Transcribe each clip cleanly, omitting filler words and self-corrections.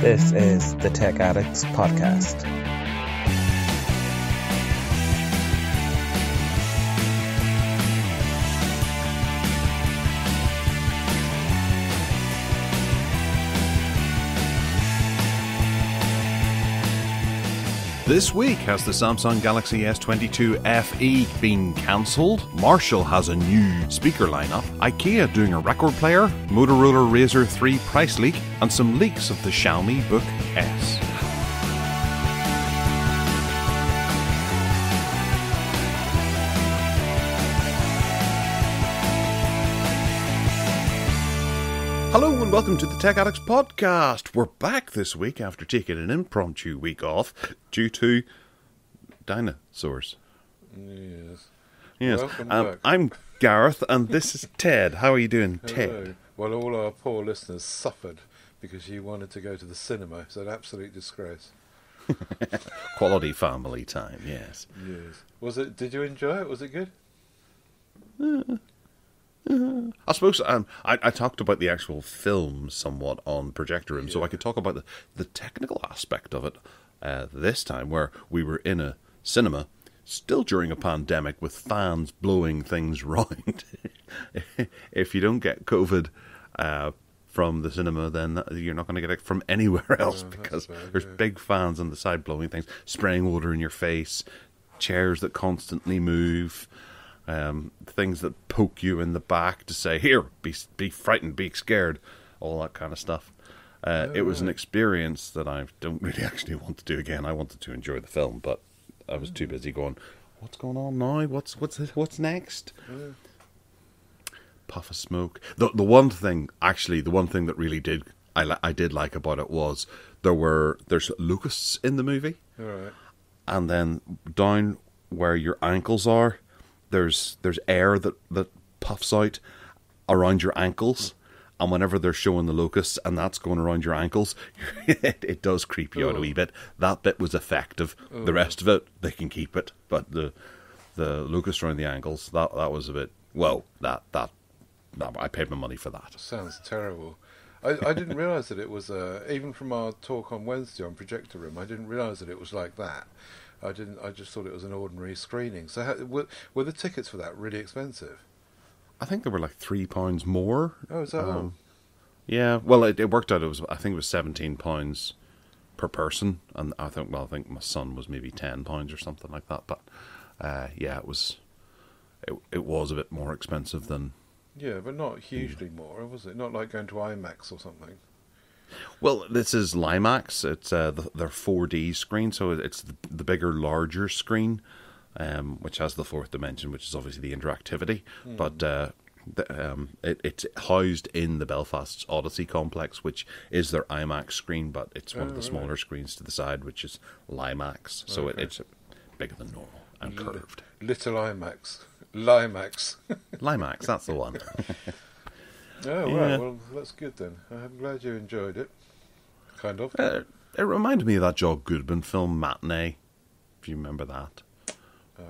This is the Tech Addicts podcast. This week, has the Samsung Galaxy S22 FE been cancelled? Marshall has a new speaker lineup, IKEA doing a record player, Motorola Razr 3 price leak, and some leaks of the Xiaomi Book S. Hello and welcome to the Tech Addicts podcast. We're back this week after taking an impromptu week off due to dinosaurs. Yes. Welcome back. I'm Gareth and this is Ted. How are you doing, Hello. Ted? Well, all our poor listeners suffered because you wanted to go to the cinema. It's an absolute disgrace. Quality family time, yes. Yes. Was it? Did you enjoy it? Was it good? I suppose I talked about the actual film somewhat on Projector Room, so I could talk about the technical aspect of it this time, where we were in a cinema, still during a pandemic, with fans blowing things round. If you don't get COVID from the cinema, then you're not going to get it from anywhere else, because there's big fans on the side blowing things, spraying water in your face, chairs that constantly move. Things that poke you in the back to say, here, be frightened, be scared, all that kind of stuff. It was an experience that I don't really actually want to do again. I wanted to enjoy the film, but I was too busy going, what's going on now? What's next? Puff of smoke. The one thing that really I did like about it was there's locusts in the movie, All right. and then down where your ankles are, there's air that puffs out around your ankles, and whenever they're showing the locusts and that's going around your ankles, it does creep you out a wee bit. That bit was effective. The rest of it, they can keep it, but the locusts around the ankles, that was a bit. Whoa, that I paid my money for that. Sounds terrible. I didn't realise that it was even from our talk on Wednesday on Projector Room. I didn't realise that it was like that. I just thought it was an ordinary screening. So were the tickets for that really expensive? I think they were like £3 more. Oh, is that all? Yeah. Well, it worked out. I think it was £17 per person, and I think my son was maybe £10 or something like that. But yeah, it was a bit more expensive than. Yeah, but not hugely more, was it? Not like going to IMAX or something. Well, this is Limax. It's their 4D screen, so it's the bigger, larger screen, which has the fourth dimension, which is obviously the interactivity. But it's housed in the Belfast's Odyssey complex, which is their IMAX screen, but it's one of the smaller screens to the side, which is Limax. So it's bigger than normal and curved. Little IMAX. Limax. Limax, that's the one. Oh, Yeah. right, well, that's good then. I'm glad you enjoyed it. Kind of. It reminded me of that Joe Goodman film, Matinee, if you remember that,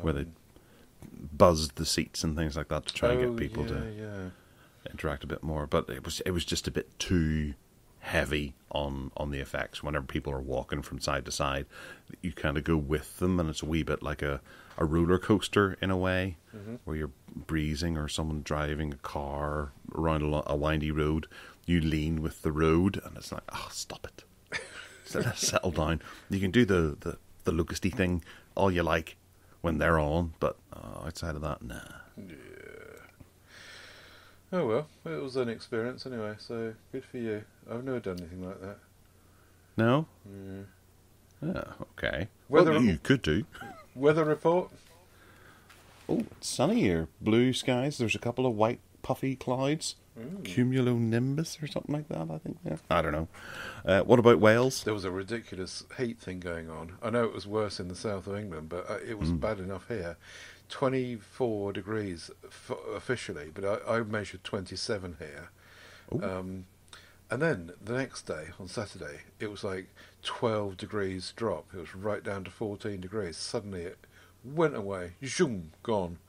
where they buzzed the seats and things like that to try and get people to interact a bit more. But it was just a bit too heavy on the effects. Whenever people are walking from side to side, you kind of go with them, and it's a wee bit like a roller coaster in a way, where you're breezing, or someone driving a car around a windy road. You lean with the road, and it's like, oh, stop it. Settle down. You can do the locusty thing all you like when they're on, but outside of that, nah. Yeah. Oh well, it was an experience anyway, so good for you. I've never done anything like that. No? Yeah. Okay. Weather- Well, you could do. Weather report? Oh, it's sunny here. Blue skies. There's a couple of white puffy clouds. Cumulonimbus or something like that, I think. Yeah. I don't know. What about Wales? There was a ridiculous heat thing going on. I know it was worse in the south of England, but it was bad enough here. 24 degrees officially, but I measured 27 here. And then the next day, on Saturday, it was like 12 degrees drop. It was right down to 14 degrees. Suddenly it went away. Zoom, gone.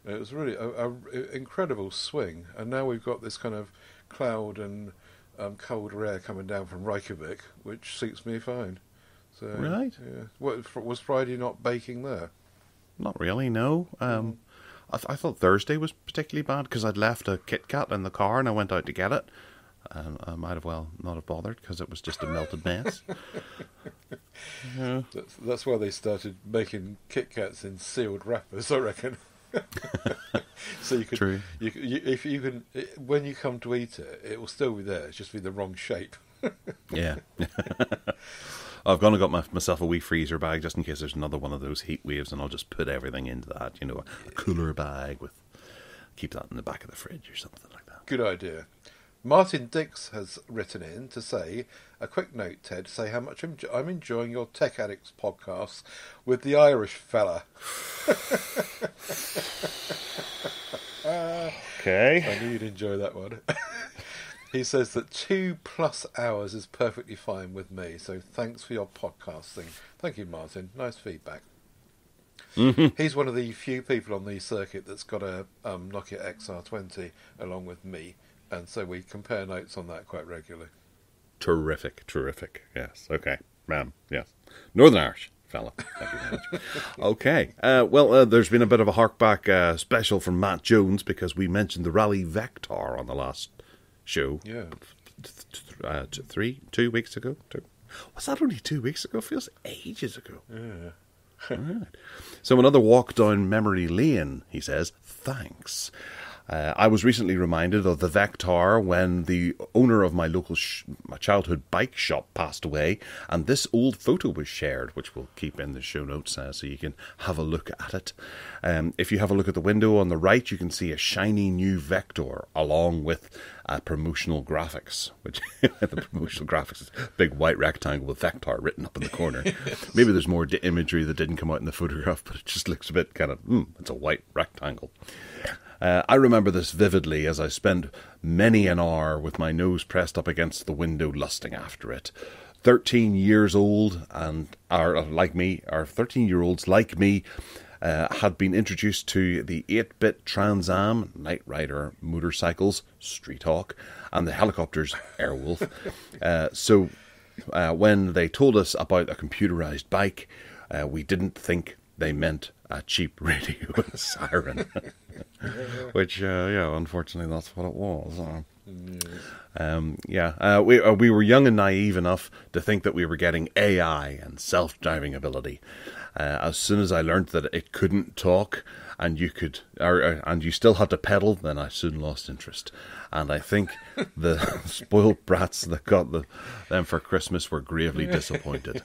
It was really an incredible swing. And now we've got this kind of cloud and colder air coming down from Reykjavik, which suits me fine. So, Right. Yeah. What was Friday not baking there? Not really, no. I thought Thursday was particularly bad because I'd left a Kit Kat in the car and I went out to get it. I might have well not have bothered because it was just a melted mess. Yeah. That's why they started making Kit Kats in sealed wrappers, I reckon. So you could, True. if you can, when you come to eat it, it will still be there. It's just be the wrong shape. Yeah. I've gone and got myself a wee freezer bag just in case there's another one of those heat waves, and I'll just put everything into that. You know, a cooler bag with, keep that in the back of the fridge or something like that. Good idea. Martyn Dix has written in to say, a quick note, Ted, say how much I'm enjoying your Tech Addicts podcast with the Irish fella. Okay. I knew you'd enjoy that one. He says that 2+ hours is perfectly fine with me, so thanks for your podcasting. Thank you, Martyn. Nice feedback. He's one of the few people on the circuit that's got a Nokia XR20 along with me, and so we compare notes on that quite regularly. Terrific. Yes. Okay. Yes. Northern Irish fella. Thank you very much. Okay. There's been a bit of a Harkback special from Matt Jones because we mentioned the Rally Vektar on the last show. Yeah. 2 weeks ago. Was that only 2 weeks ago? Feels ages ago. Yeah. All right. So another walk down memory lane, he says. Thanks. I was recently reminded of the Vektar when the owner of my local my childhood bike shop passed away, and this old photo was shared, which we'll keep in the show notes so you can have a look at it. If you have a look at the window on the right, you can see a shiny new Vektar along with promotional graphics, which the promotional graphics is a big white rectangle with Vektar written up in the corner. Maybe there's more imagery that didn't come out in the photograph, but it just looks a bit kind of, it's a white rectangle. I remember this vividly as I spent many an hour with my nose pressed up against the window lusting after it. 13 years old and are 13-year-olds like me had been introduced to the 8-bit Trans Am, Knight Rider motorcycles, Street Hawk, and the helicopters, Airwolf. So when they told us about a computerised bike, we didn't think they meant a cheap radio and siren. Which, unfortunately that's what it was. We were young and naive enough to think that we were getting AI and self-driving ability. As soon as I learnt that it couldn't talk and you still had to pedal, then I soon lost interest. And I think the spoilt brats that got them for Christmas were gravely disappointed.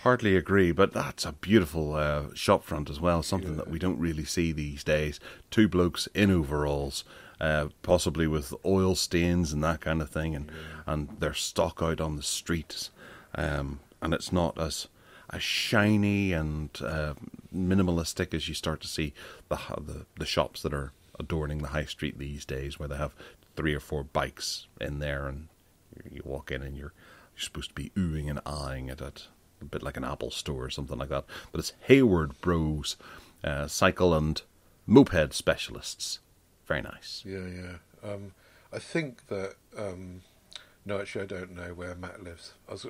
Hardly agree, but that's a beautiful shop front as well, something that we don't really see these days. 2 blokes in overalls, possibly with oil stains and that kind of thing, and they're stock out on the streets, and it's not as shiny and minimalistic as you start to see the shops that are adorning the high street these days, where they have 3 or 4 bikes in there, and you walk in and you're supposed to be oohing and eyeing it at a bit like an Apple store or something like that. But it's Hayward Bros, cycle and moped specialists. Very nice. Yeah. I think that... no, actually, I don't know where Matt lives. I was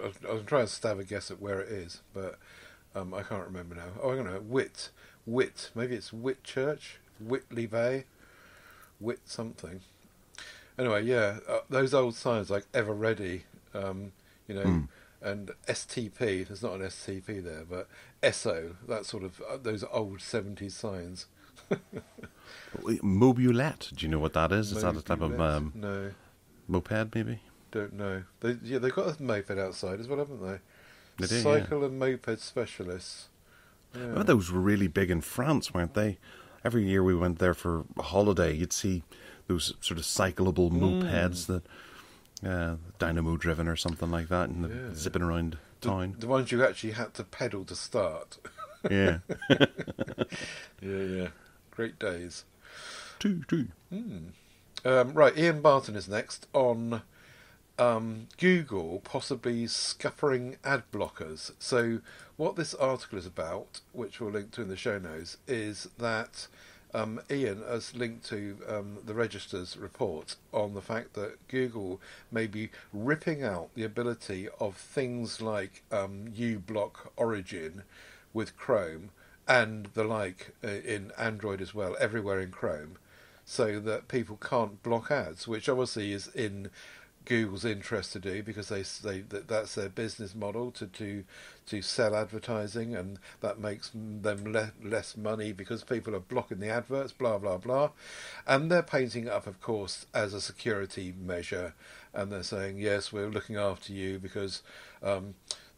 trying to stab a guess at where it is, but I can't remember now. Oh, I don't know. Whit. Maybe it's Whitchurch? Whitley Bay? Whit something. Anyway, yeah, those old signs like Ever Ready, and STP, there's not an STP there, but SO, that sort of, those old 70s signs. Mobulette, do you know what that is? Is that a type of no, moped, maybe? Don't know. They've got a moped outside as well, haven't they? They do, Cycle and moped specialists. Yeah. I bet those were really big in France, weren't they? Every year we went there for a holiday, you'd see those sort of cyclable mopeds that... dynamo driven or something like that, and zipping around town. The ones you actually had to pedal to start. Yeah. Yeah. Great days. True. Right, Ian Barton is next on Google possibly scuppering ad blockers. So what this article is about, which we'll link to in the show notes, is that Ian has linked to the Register's report on the fact that Google may be ripping out the ability of things like uBlock Origin with Chrome and the like in Android as well, everywhere in Chrome, so that people can't block ads, which obviously is in Google's interest to do, because that's their business model to sell advertising, and that makes them less money because people are blocking the adverts, blah blah blah, and they're painting it up, of course, as a security measure, and they're saying, yes, we're looking after you because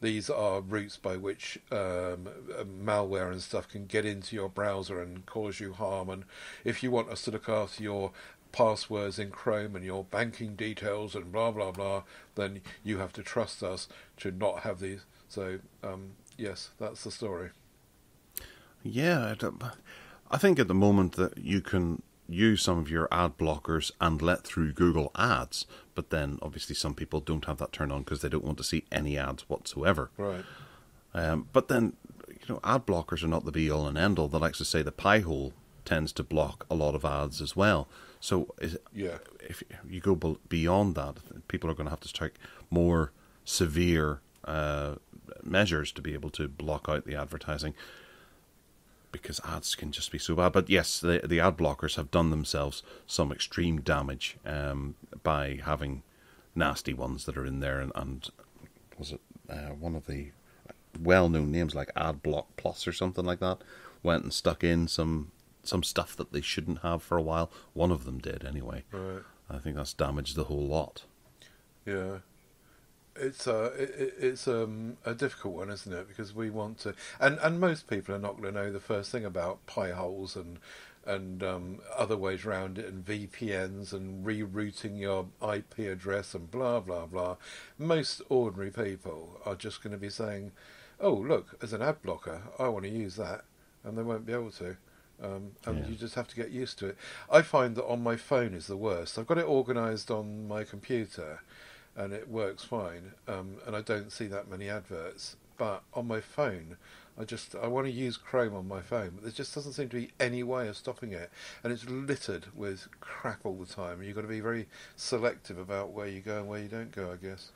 these are routes by which malware and stuff can get into your browser and cause you harm, and if you want us to look after your passwords in Chrome and your banking details and blah blah blah, then you have to trust us to not have these. So yes, that's the story. Yeah, I think at the moment that you can use some of your ad blockers and let through Google Ads, but then obviously some people don't have that turned on because they don't want to see any ads whatsoever. Right. But then, ad blockers are not the be all and end all. They like to say the Pi-hole tends to block a lot of ads as well. So if you go beyond that, people are going to have to take more severe measures to be able to block out the advertising, because ads can just be so bad. But yes, the ad blockers have done themselves some extreme damage by having nasty ones that are in there. And was it one of the well-known names like AdBlock Plus or something like that went and stuck in some stuff that they shouldn't have for a while. One of them did anyway. Right. I think that's damaged the whole lot. Yeah. It's a difficult one, isn't it? Because we want to, and most people are not going to know the first thing about pie holes and other ways around it, and VPNs and rerouting your IP address and blah blah blah. Most ordinary people are just going to be saying, "Oh, look, as an ad blocker, I want to use that," and they won't be able to. You just have to get used to it. I find that on my phone is the worst. I've got it organised on my computer, and it works fine, and I don't see that many adverts. But on my phone, I want to use Chrome on my phone, but there just doesn't seem to be any way of stopping it, and it's littered with crap all the time. You've got to be very selective about where you go and where you don't go, I guess.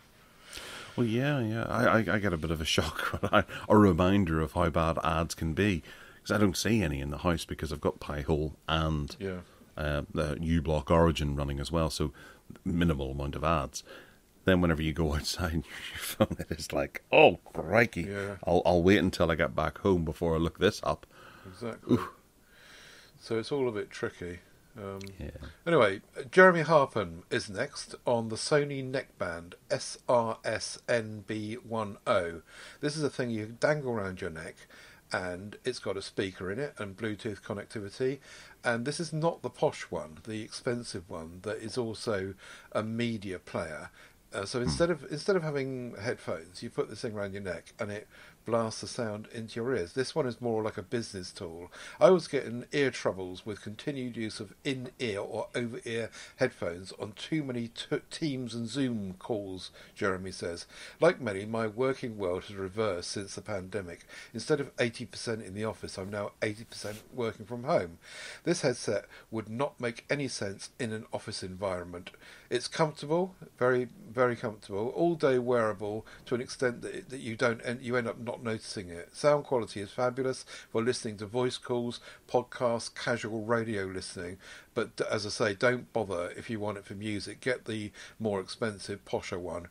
Well, yeah. I get a bit of a shock, a reminder of how bad ads can be, because I don't see any in the house because I've got Pi-hole and the uBlock Origin running as well, so minimal amount of ads. Then whenever you go outside your phone, it is like, oh, crikey. Yeah. I'll wait until I get back home before I look this up. Exactly. Oof. So it's all a bit tricky. Yeah. Anyway, Jeremy Harpen is next on the Sony neckband SRS-NB10. This is a thing you dangle around your neck, and it's got a speaker in it and Bluetooth connectivity. And this is not the posh one, the expensive one that is also a media player. So instead of having headphones, you put this thing around your neck and it blasts the sound into your ears. This one is more like a business tool. I was getting ear troubles with continued use of in-ear or over-ear headphones on too many Teams and Zoom calls, Jeremy says. Like many, my working world has reversed since the pandemic. Instead of 80% in the office, I'm now 80% working from home. This headset would not make any sense in an office environment. It's comfortable, very, very comfortable, all-day wearable to an extent that you end up not noticing it. Sound quality is fabulous for listening to voice calls, podcasts, casual radio listening. But as I say, don't bother if you want it for music. Get the more expensive, posher one,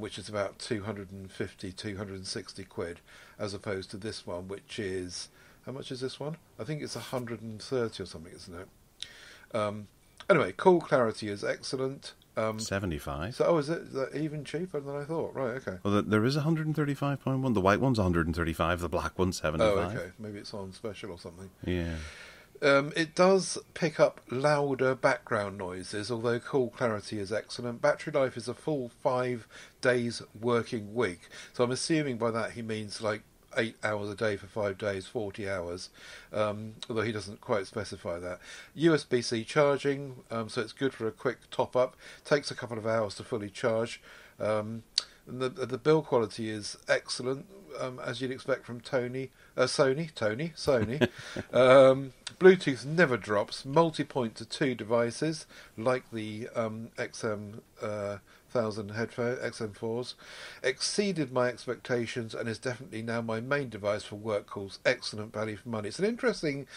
which is about 250, 260 quid, as opposed to this one, which is... How much is this one? I think it's 130 or something, isn't it? Anyway, call clarity is excellent. 75. So, is that even cheaper than I thought? Right, okay. Well, there is a £135 one. The white one's 135. The black one's 75. Oh, okay. Maybe it's on special or something. Yeah. It does pick up louder background noises, although call clarity is excellent. Battery life is a full 5 days working week. So I'm assuming by that he means like 8 hours a day for 5 days, 40 hours, although he doesn't quite specify that. USB-C charging, so it's good for a quick top-up. Takes a couple of hours to fully charge. And the build quality is excellent, as you'd expect from Sony. Bluetooth never drops. Multi-point to 2 devices, like the XM 1000 headphone XM4s. Exceeded my expectations and is definitely now my main device for work calls. Excellent value for money. It's an interesting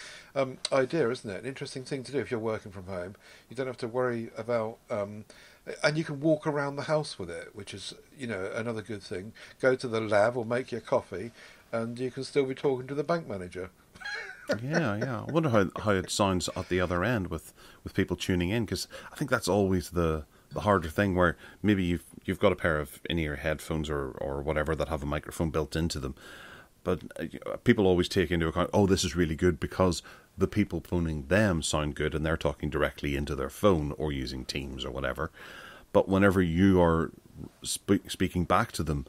idea, isn't it? An interesting thing to do if you're working from home. You don't have to worry about... and you can walk around the house with it, which is, another good thing. Go to the lab or make your coffee, and you can still be talking to the bank manager. Yeah. I wonder how it sounds at the other end with people tuning in, because I think that's always the harder thing, where maybe you've got a pair of in-ear headphones or whatever that have a microphone built into them, but people always take into account, this is really good because the people phoning them sound good and they're talking directly into their phone or using Teams or whatever. But whenever you are speaking back to them,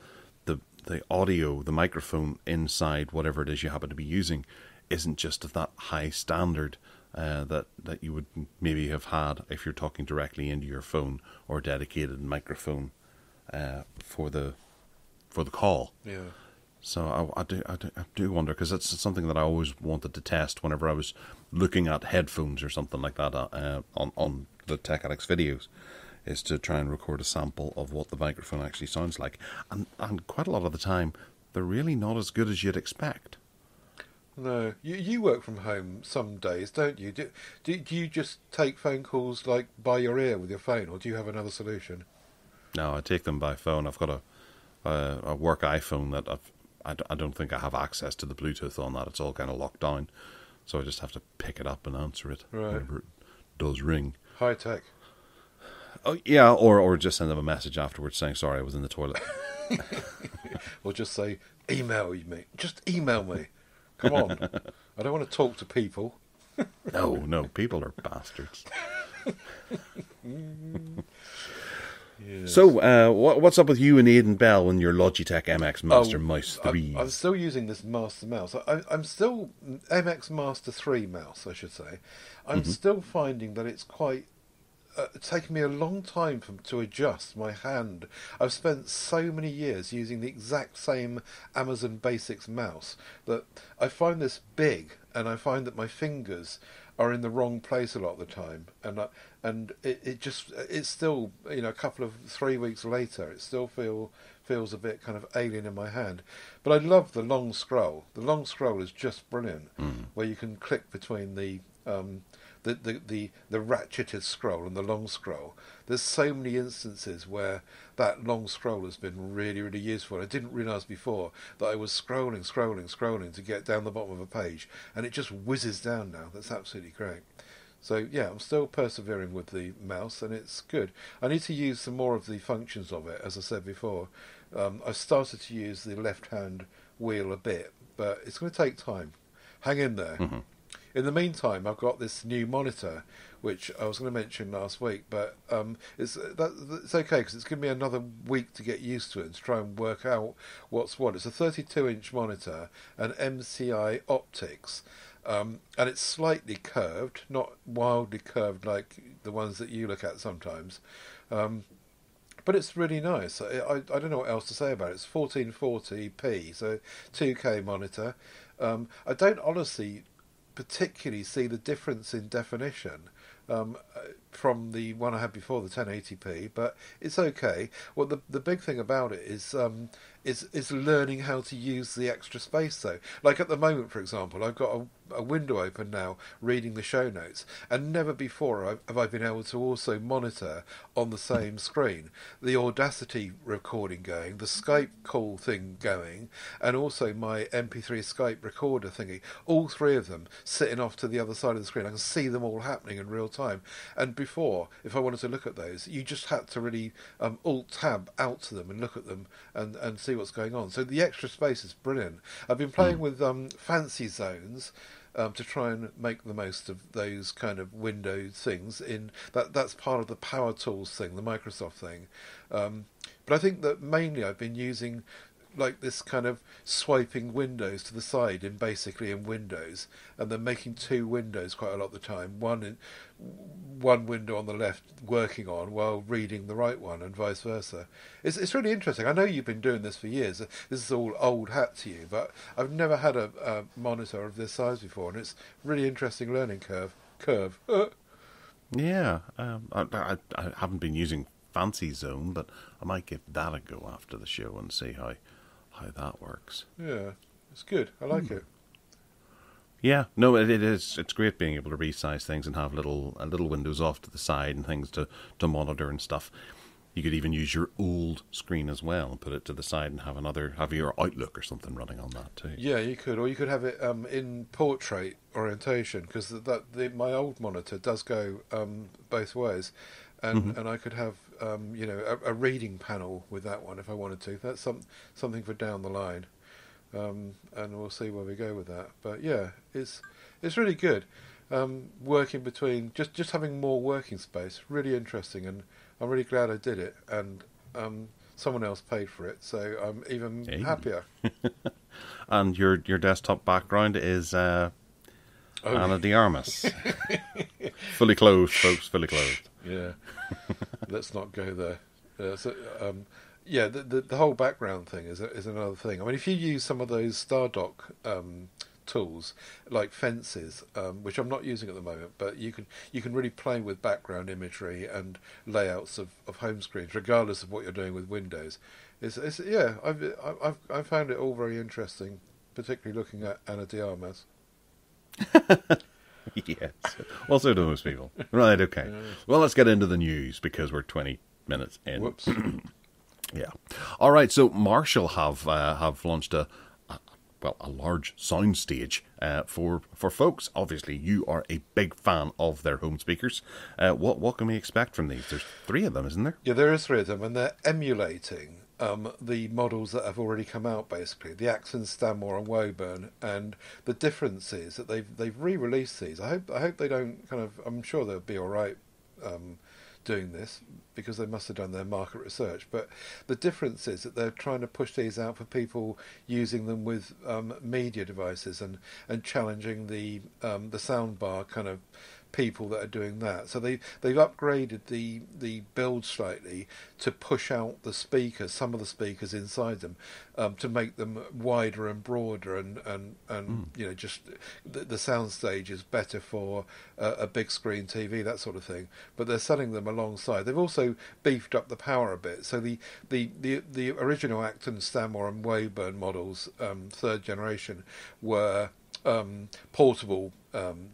the audio, the microphone inside whatever it is you happen to be using isn't just at that high standard that you would maybe have had if you're talking directly into your phone or a dedicated microphone for the call. Yeah. So I do wonder, because it's something that I always wanted to test whenever I was looking at headphones or something like that on the Tech Addicts videos, is to try and record a sample of what the microphone actually sounds like. And quite a lot of the time, they're really not as good as you'd expect. No, you work from home some days, don't you? Do you just take phone calls like by your ear with your phone, or do you have another solution? No, I take them by phone. I've got a work iPhone that I don't think I have access to the Bluetooth on that. It's all kind of locked down, so I just have to pick it up and answer it whenever it does ring. High tech. Oh yeah, or just send them a message afterwards saying sorry, I was in the toilet. Or just say email me. Just email me. Come on. I don't want to talk to people. No, people are bastards. Yes. So, what's up with you and Aidan Bell and your Logitech MX Master Mouse 3? I'm still using this Master mouse. I'm still MX Master 3 mouse, I should say. I'm still finding that it's quite taken me a long time to adjust my hand. I've spent so many years using the exact same Amazon Basics mouse that I find this big, and I find that my fingers are in the wrong place a lot of the time, and it's still, a couple of 3 weeks later, it still feels a bit kind of alien in my hand. But I love the long scroll. The long scroll is just brilliant, where you can click between the ratcheted scroll and the long scroll. There's so many instances where that long scroll has been really, really useful. I didn't realise before that I was scrolling to get down the bottom of a page, and it just whizzes down now. That's absolutely great. So yeah, I'm still persevering with the mouse, and it's good. I need to use some more of the functions of it, as I said before. I started to use the left-hand wheel a bit, but it's going to take time. Hang in there. In the meantime, I've got this new monitor, which I was going to mention last week, but it's okay because it's given me another week to get used to it and to try and work out what's what. It's a 32-inch monitor and MCI optics, and it's slightly curved, not wildly curved like the ones that you look at sometimes. But it's really nice. I don't know what else to say about it. It's 1440p, so 2K monitor. I don't honestly particularly see the difference in definition from the one I had before, the 1080p, but it's okay. Well, the big thing about it is learning how to use the extra space, though. Like at the moment, for example, I've got a window open now reading the show notes, and never before have I been able to also monitor on the same screen the Audacity recording going, the Skype call thing going, and also my MP3 Skype recorder thingy. All three of them sitting off to the other side of the screen. I can see them all happening in real time. And before, if I wanted to look at those, you just had to really Alt-Tab out to them and look at them and see what's going on. So the extra space is brilliant. I've been playing with fancy zones to try and make the most of those kind of window things. That's part of the Power Tools thing, the Microsoft thing. But I think that mainly I've been using like this kind of swiping windows to the side in Windows, and then making two windows quite a lot of the time. One window on the left working on while reading the right one, and vice versa. It's really interesting. I know you've been doing this for years. This is all old hat to you, but I've never had a monitor of this size before, and it's really interesting learning curve. Yeah, I haven't been using Fancy Zone, but I might give that a go after the show and see how that works. Yeah, it's good. I like it. Yeah, no, it is. It's great being able to resize things and have little windows off to the side and things to monitor and stuff. You could even use your old screen as well and put it to the side and have your Outlook or something running on that too. Yeah, you could, or you could have it in portrait orientation, because my old monitor does go both ways, and I could have a reading panel with that one if I wanted to. That's something for down the line, and we'll see where we go with that. But yeah, it's really good. Working between just having more working space, really interesting, and I'm really glad I did it, and someone else paid for it, so I'm even happier. And your desktop background is Ana de Armas. Fully clothed, folks, fully clothed. Yeah, let's not go there. Yeah, the whole background thing is another thing. I mean, if you use some of those Stardock tools like fences, which I'm not using at the moment, but you can really play with background imagery and layouts of home screens, regardless of what you're doing with Windows. I've found it all very interesting, particularly looking at Ana de Armas. Yes, well, so do most people. Right, okay. Well, let's get into the news because we're 20 minutes in. Whoops. Yeah. All right. So Marshall have launched a large soundstage for folks. Obviously, you are a big fan of their home speakers. What can we expect from these? There's 3 of them, isn't there? Yeah, there is 3 of them, and they're emulating the models that have already come out. Basically, the Axon, Stanmore, and Woburn, and the difference is that they've re-released these. I hope they don't I'm sure they'll be all right doing this, because they must have done their market research. But the difference is that they're trying to push these out for people using them with media devices and challenging the soundbar kind of people that are doing that. So they've upgraded the build slightly to push out the speakers, some of the speakers inside them, to make them wider and broader, and just the sound stage is better for a big screen TV, that sort of thing. But they're selling them alongside. They've also beefed up the power a bit. So the original Acton, Stanmore, and Woburn models, 3rd generation, were portable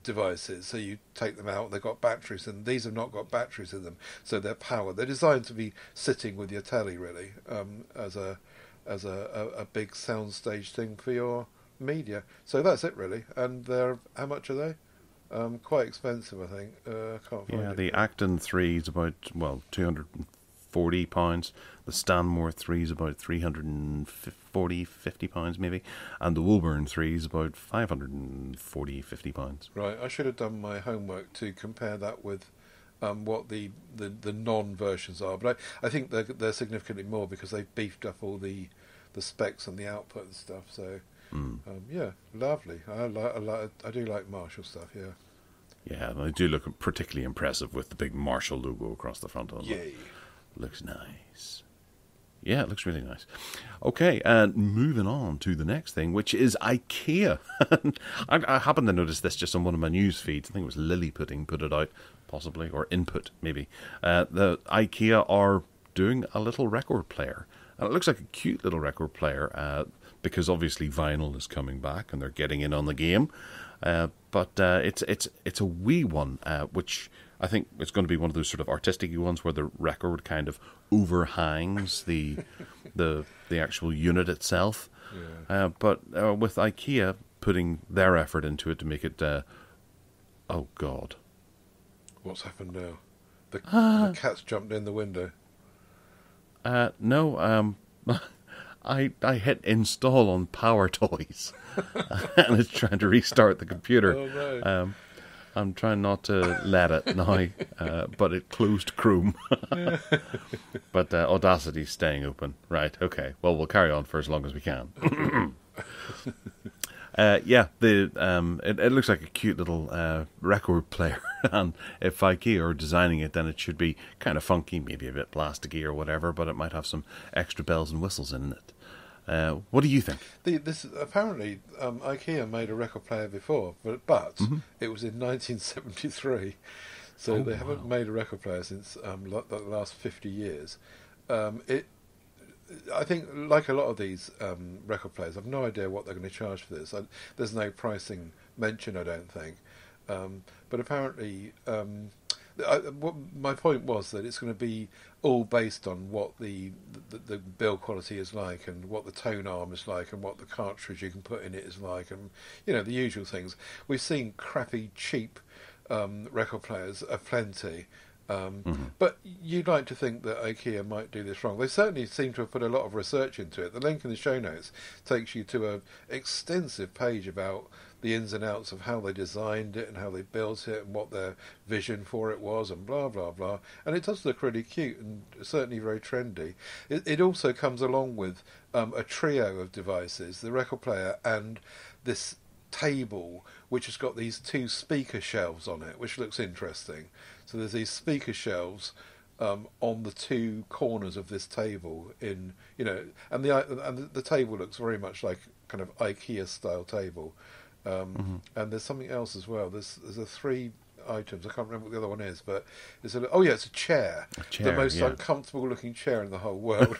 devices, so you take them out, they've got batteries, and these have not got batteries in them, so they're powered. They're designed to be sitting with your telly, really, as a big soundstage thing for your media. So that's it, really. And they're, how much are they? Quite expensive, I think. Can't find it. The Acton 3 is about £240. The Stanmore 3 is about £350 maybe, and the Woburn 3 is about £550. Right, I should have done my homework to compare that with what the non-versions are, but I think they're significantly more, because they've beefed up all the specs and the output and stuff. So yeah, lovely. I do like Marshall stuff. Yeah, they do look particularly impressive with the big Marshall logo across the front of them. Yay. Looks nice. Yeah, it looks really nice. Okay, and moving on to the next thing, which is IKEA. I happened to notice this just on one of my news feeds. I think it was Lilliputting put it out, possibly, or Input, maybe. The IKEA are doing a little record player. And it looks like a cute little record player, because obviously vinyl is coming back and they're getting in on the game. But it's a wee one, which I think it's going to be one of those sort of artistic ones where the record kind of overhangs the actual unit itself. Yeah. But with IKEA putting their effort into it to make it, oh God, What's happened now? The cat's jumped in the window. No, I hit install on Power Toys, and it's trying to restart the computer. Oh no! I'm trying not to let it now, but it closed Chrome. But Audacity's staying open. Right, okay. Well, we'll carry on for as long as we can. It looks like a cute little record player, and if IKEA are designing it, then it should be kind of funky, maybe a bit plasticky or whatever, but it might have some extra bells and whistles in it. What do you think? Apparently, IKEA made a record player before, but it was in 1973, so they haven't made a record player since the last 50 years. I think, like a lot of these record players, I've no idea what they're going to charge for this. There's no pricing mentioned, I don't think. But apparently, my point was that it's going to be all based on what the build quality is like, and what the tone arm is like, and what the cartridge you can put in it is like, and the usual things. We've seen crappy, cheap record players aplenty. But you'd like to think that IKEA might do this wrong. They certainly seem to have put a lot of research into it. The link in the show notes takes you to an extensive page about the ins and outs of how they designed it and how they built it and what their vision for it was and blah, blah, blah. And it does look really cute and certainly very trendy. It also comes along with a trio of devices, the record player and this table, which has got these two speaker shelves on it, which looks interesting. So there's these speaker shelves on the two corners of this table, and the table looks very much like kind of IKEA style table. And there's something else as well. There's a 3 items. I can't remember what the other one is, but it's a chair. The most uncomfortable looking chair in the whole world.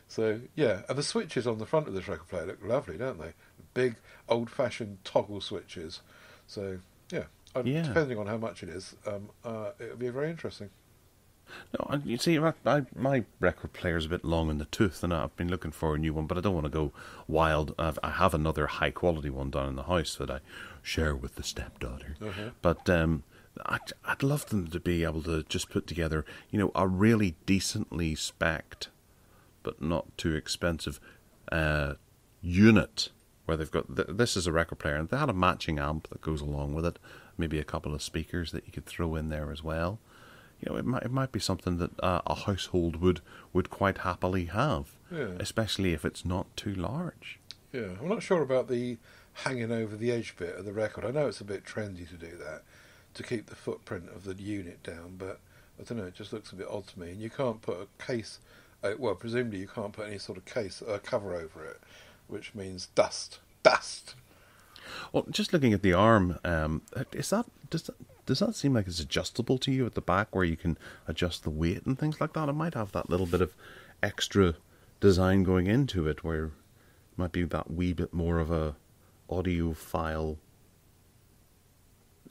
So yeah, and the switches on the front of this record player look lovely, don't they? Big old-fashioned toggle switches. So yeah. Depending on how much it is, it'll be very interesting. No, you see, my record player's a bit long in the tooth, and I've been looking for a new one, but I don't want to go wild. I have another high-quality one down in the house that I share with the stepdaughter. But I'd love them to be able to just put together, a really decently spec'd, but not too expensive unit, where they've got this is a record player, and they had a matching amp that goes along with it, maybe a couple of speakers that you could throw in there as well. It might be something that a household would quite happily have, especially if it's not too large. Yeah, I'm not sure about the hanging over the edge bit of the record. I know it's a bit trendy to do that, to keep the footprint of the unit down, but I don't know, it just looks a bit odd to me. And you can't put a case, presumably you can't put any sort of case cover over it, which means dust. Well, just looking at the arm, does that seem like it's adjustable to you at the back, where you can adjust the weight and things like that? It might have that little bit of extra design going into it, where it might be that wee bit more of a audiophile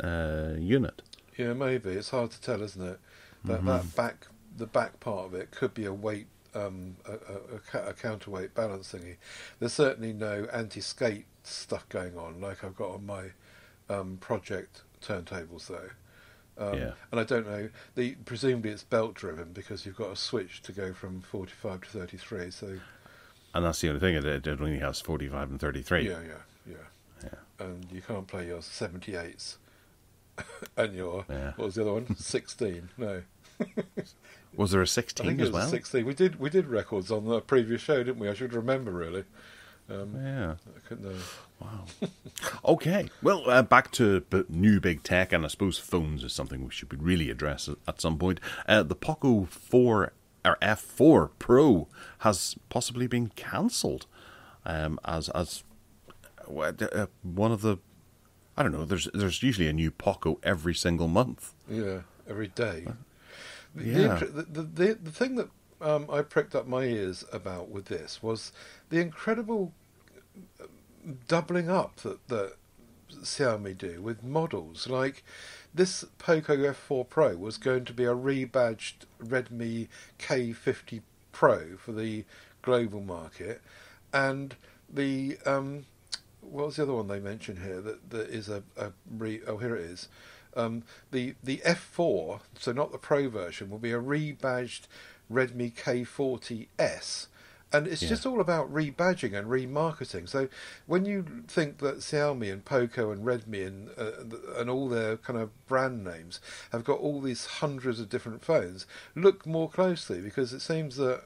unit. Yeah, maybe. It's hard to tell, isn't it? The back part of it could be a weight, a counterweight balance thingy. There's certainly no anti-skate stuff going on like I've got on my project turntables though. And I don't know, presumably it's belt driven, because you've got a switch to go from 45 to 33, so... And that's the only thing, it only has 45 and 33. Yeah. And you can't play your 78s and your, what was the other one? 16, no. Was there a 16 I think as it was well? A 16. We did records on the previous show, didn't we? I should remember, really. I couldn't. Wow. Okay. Well, back to new big tech, and I suppose phones is something we should really address at some point. The Poco 4 or F4 Pro has possibly been cancelled as one of the. I don't know. There's usually a new Poco every single month. Yeah, every day. The thing that I pricked up my ears about with this was the incredible doubling up that Xiaomi do with models. Like, this Poco F4 Pro was going to be a rebadged Redmi K50 Pro for the global market, and the what was the other one they mentioned here that is here it is. The F4, so not the Pro version, will be a rebadged Redmi K40S, And it's just all about rebadging and remarketing. So when you think that Xiaomi and Poco and Redmi and all their kind of brand names have got all these hundreds of different phones, look more closely, because it seems that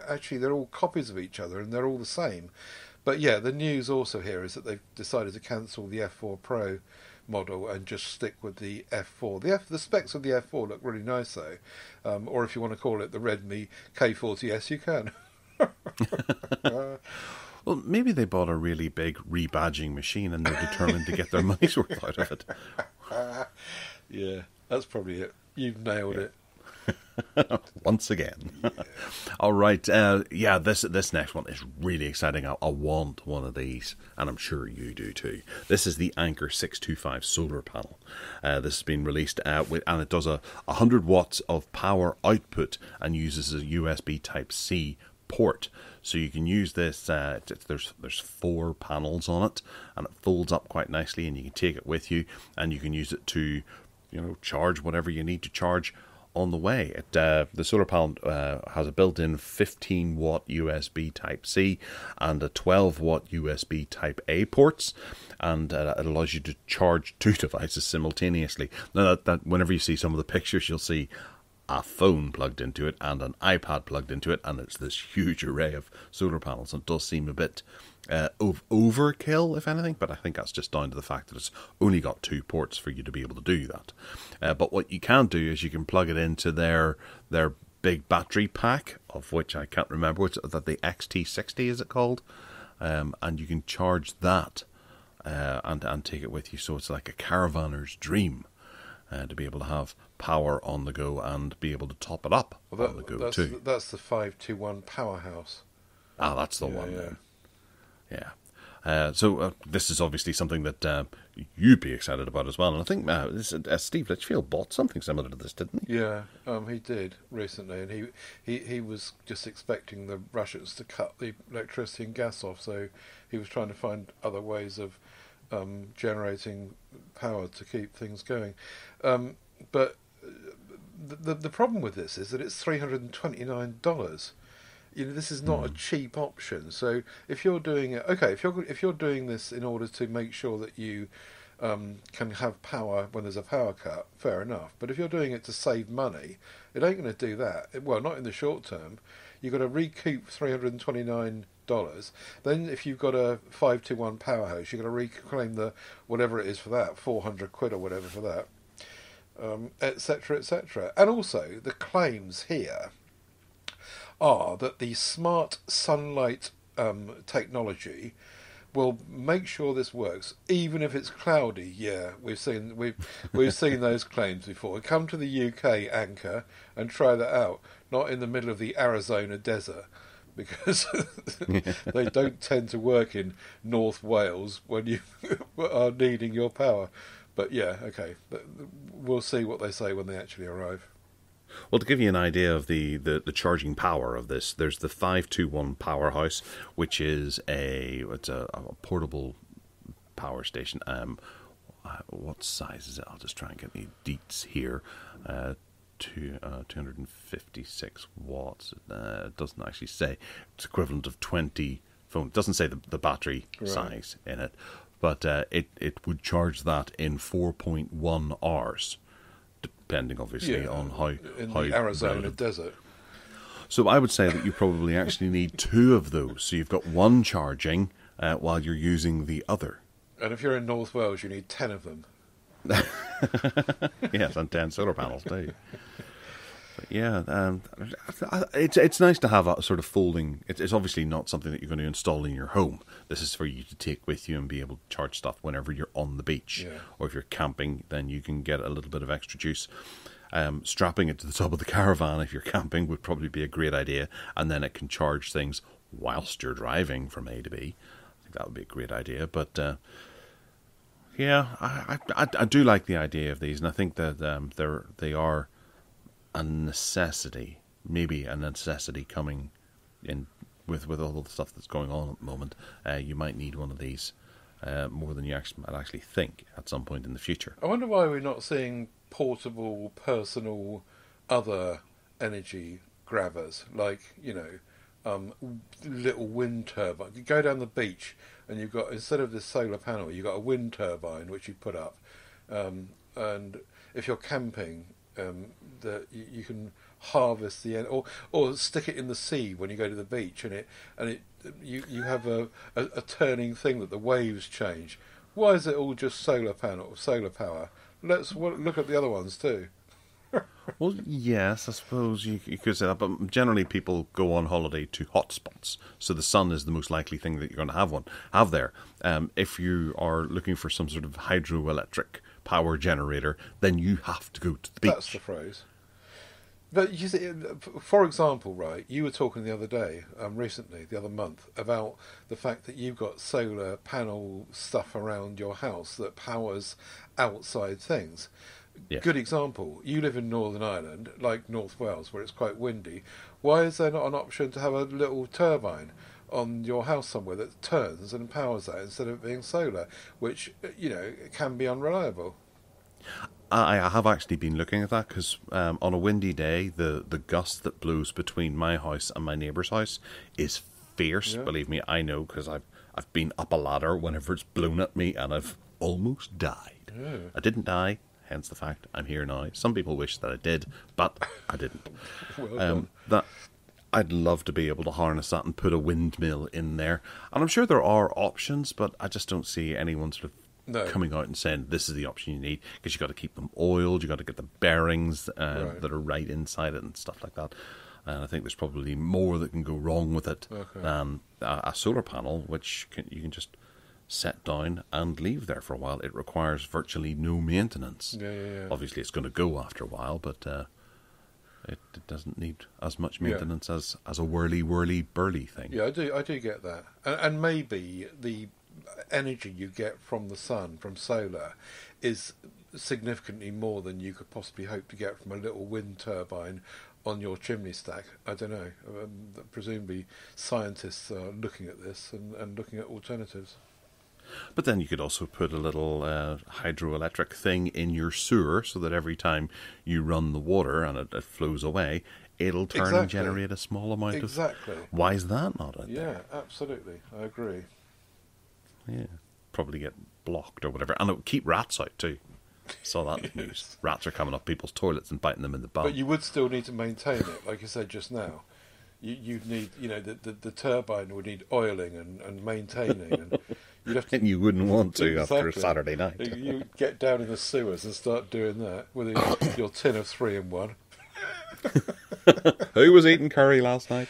actually they're all copies of each other and they're all the same. But yeah, the news also here is that they've decided to cancel the F4 Pro model and just stick with the F4. The specs of the F4 look really nice though, or if you want to call it the Redmi K40S, you can. Well, maybe they bought a really big rebadging machine and they're determined to get their money's worth out of it. Yeah, that's probably it. You've nailed it. Once again. Yeah. All right. This next one is really exciting. I want one of these, and I'm sure you do too. This is the Anker 625 solar panel. This has been released and it does 100 watts of power output and uses a USB Type-C port. So you can use this. There's 4 panels on it, and it folds up quite nicely, and you can take it with you, and you can use it to, charge whatever you need to charge on the way. The solar panel has a built-in 15 watt USB Type-C and a 12 watt USB Type-A ports, and it allows you to charge 2 devices simultaneously. Now that whenever you see some of the pictures, you'll see a phone plugged into it and an iPad plugged into it, and it's this huge array of solar panels. And it does seem a bit of overkill, if anything, but I think that's just down to the fact that it's only got 2 ports for you to be able to do that. But what you can do is you can plug it into their big battery pack, of which I can't remember, that the XT60 is it called, and you can charge that and take it with you. So it's like a caravanner's dream. To be able to have power on the go and be able to top it up on the go too. That's the 521 powerhouse. That's the one then. Yeah. So this is obviously something that you'd be excited about as well. And I think Steve Litchfield bought something similar to this, didn't he? Yeah, he did recently, and he was just expecting the Russians to cut the electricity and gas off, so he was trying to find other ways of generating power to keep things going. But the problem with this is that it's $329. This is not a cheap option. So if you're doing it, if you're doing this in order to make sure that you can have power when there's a power cut, fair enough. But if you're doing it to save money, it ain't going to do that. Well, not in the short term. You've got to recoup $329. Then if you've got a 521 powerhouse, you've got to reclaim the whatever it is for that, 400 quid or whatever for that, etc., etc. And also the claims here are that the smart sunlight technology will make sure this works, even if it's cloudy. Yeah, we've seen those claims before. Come to the UK, Anchor, and try that out. Not in the middle of the Arizona desert, because they don't tend to work in North Wales when you are needing your power. But yeah, okay, we'll see what they say when they actually arrive. Well, to give you an idea of the charging power of this, there's the 521 powerhouse, which is a portable power station. What size is it? I'll just try and get the deets here. 256 watts. It doesn't actually say. It's equivalent of 20 phones. It doesn't say the battery size in it, but it would charge that in 4.1 hours, depending obviously on how the Arizona desert. So I would say that you probably actually need 2 of those. So you've got one charging while you're using the other. And if you're in North Wales, you need 10 of them. Yes, and 10 solar panels too. But yeah, it's nice to have a sort of folding. It's obviously not something that you're going to install in your home. This is for you to take with you and be able to charge stuff whenever you're on the beach, or if you're camping, then you can get a little bit of extra juice. Strapping it to the top of the caravan if you're camping would probably be a great idea, and then it can charge things whilst you're driving from A to B. I think that would be a great idea, but. Yeah, I do like the idea of these, and I think that they are a necessity, maybe a necessity coming in with all the stuff that's going on at the moment. You might need one of these more than you might actually think at some point in the future. I wonder why we're not seeing portable, personal, other energy grabbers, like, little wind turbine. You go down the beach and you've got, instead of this solar panel, you've got a wind turbine which you put up, and if you're camping, that you can harvest the or stick it in the sea when you go to the beach, and you have a turning thing that the waves change. Why is it all just solar power? Let's look at the other ones too. Well, yes, I suppose you could say that, but generally people go on holiday to hotspots, so the sun is the most likely thing that you're going to have there. If you are looking for some sort of hydroelectric power generator, then you have to go to the beach. That's the phrase. But you see, for example, right, you were talking the other day, recently, the other month, about the fact that you've got solar panel stuff around your house that powers outside things. Yeah. Good example. You live in Northern Ireland, like North Wales, where it's quite windy. Why is there not an option to have a little turbine on your house somewhere that turns and powers that instead of it being solar, which, can be unreliable? I have actually been looking at that because on a windy day, the gust that blows between my house and my neighbour's house is fierce. Yeah. Believe me, I know, because I've been up a ladder whenever it's blown at me and I've almost died. Yeah. I didn't die. Hence the fact I'm here now. Some people wish that I did, but I didn't. Well that I'd love to be able to harness that and put a windmill in there. And I'm sure there are options, but I just don't see anyone sort of coming out and saying this is the option you need, because you've got to keep them oiled, you've got to get the bearings that are right inside it and stuff like that. And I think there's probably more that can go wrong with it than a solar panel, which you can just set down and leave there for a while. It requires virtually no maintenance. Yeah. Obviously, it's going to go after a while, but it doesn't need as much maintenance as a whirly burly thing. Yeah, I do get that, and maybe the energy you get from the sun, from solar, is significantly more than you could possibly hope to get from a little wind turbine on your chimney stack. I don't know. Presumably, scientists are looking at this and looking at alternatives. But then you could also put a little hydroelectric thing in your sewer so that every time you run the water and it flows away, it'll turn and generate a small amount of... Exactly. Why is that not out there? Yeah, absolutely. I agree. Yeah. Probably get blocked or whatever. And it would keep rats out too. Saw that in the news. Rats are coming up people's toilets and biting them in the bum. But you would still need to maintain it, like you said just now. You'd need, the turbine would need oiling and maintaining, and you'd have to. And you wouldn't want to after a Saturday night. You get down in the sewers and start doing that with your tin of 3-in-1. Who was eating curry last night?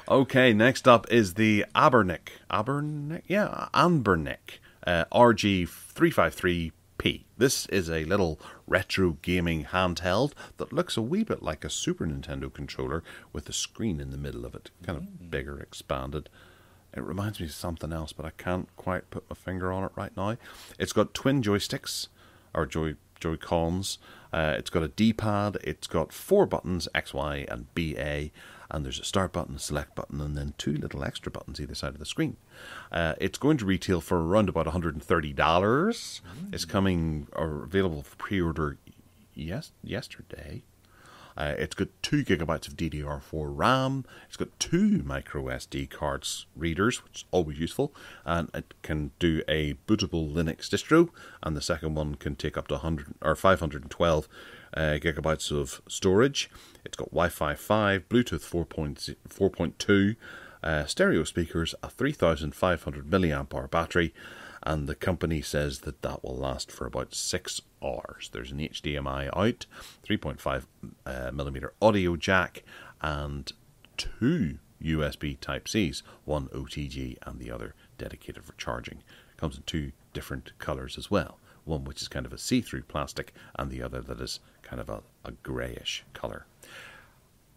Okay, next up is the Anbernic, RG353P. This is a little retro gaming handheld that looks a wee bit like a Super Nintendo controller with a screen in the middle of it, kind of bigger, expanded. It reminds me of something else, but I can't quite put my finger on it right now. It's got twin joysticks, or Joy-Cons. It's got a D-pad. It's got 4 buttons, X, Y, and BA. And there's a start button, a select button, and then 2 little extra buttons either side of the screen. It's going to retail for around about $130. It's coming or available for pre-order yesterday. It's got 2 gigabytes of DDR4 RAM. It's got 2 micro SD cards readers, which is always useful. And it can do a bootable Linux distro. And the second one can take up to 512 gigabytes of storage. It's got Wi-Fi 5, Bluetooth 4.2, stereo speakers, a 3,500 milliamp hour battery, and the company says that will last for about 6 hours. There's an HDMI out, 3.5 millimeter audio jack, and 2 USB Type-Cs, one OTG and the other dedicated for charging. It comes in 2 different colours as well. One which is kind of a see-through plastic, and the other that is kind of a greyish colour.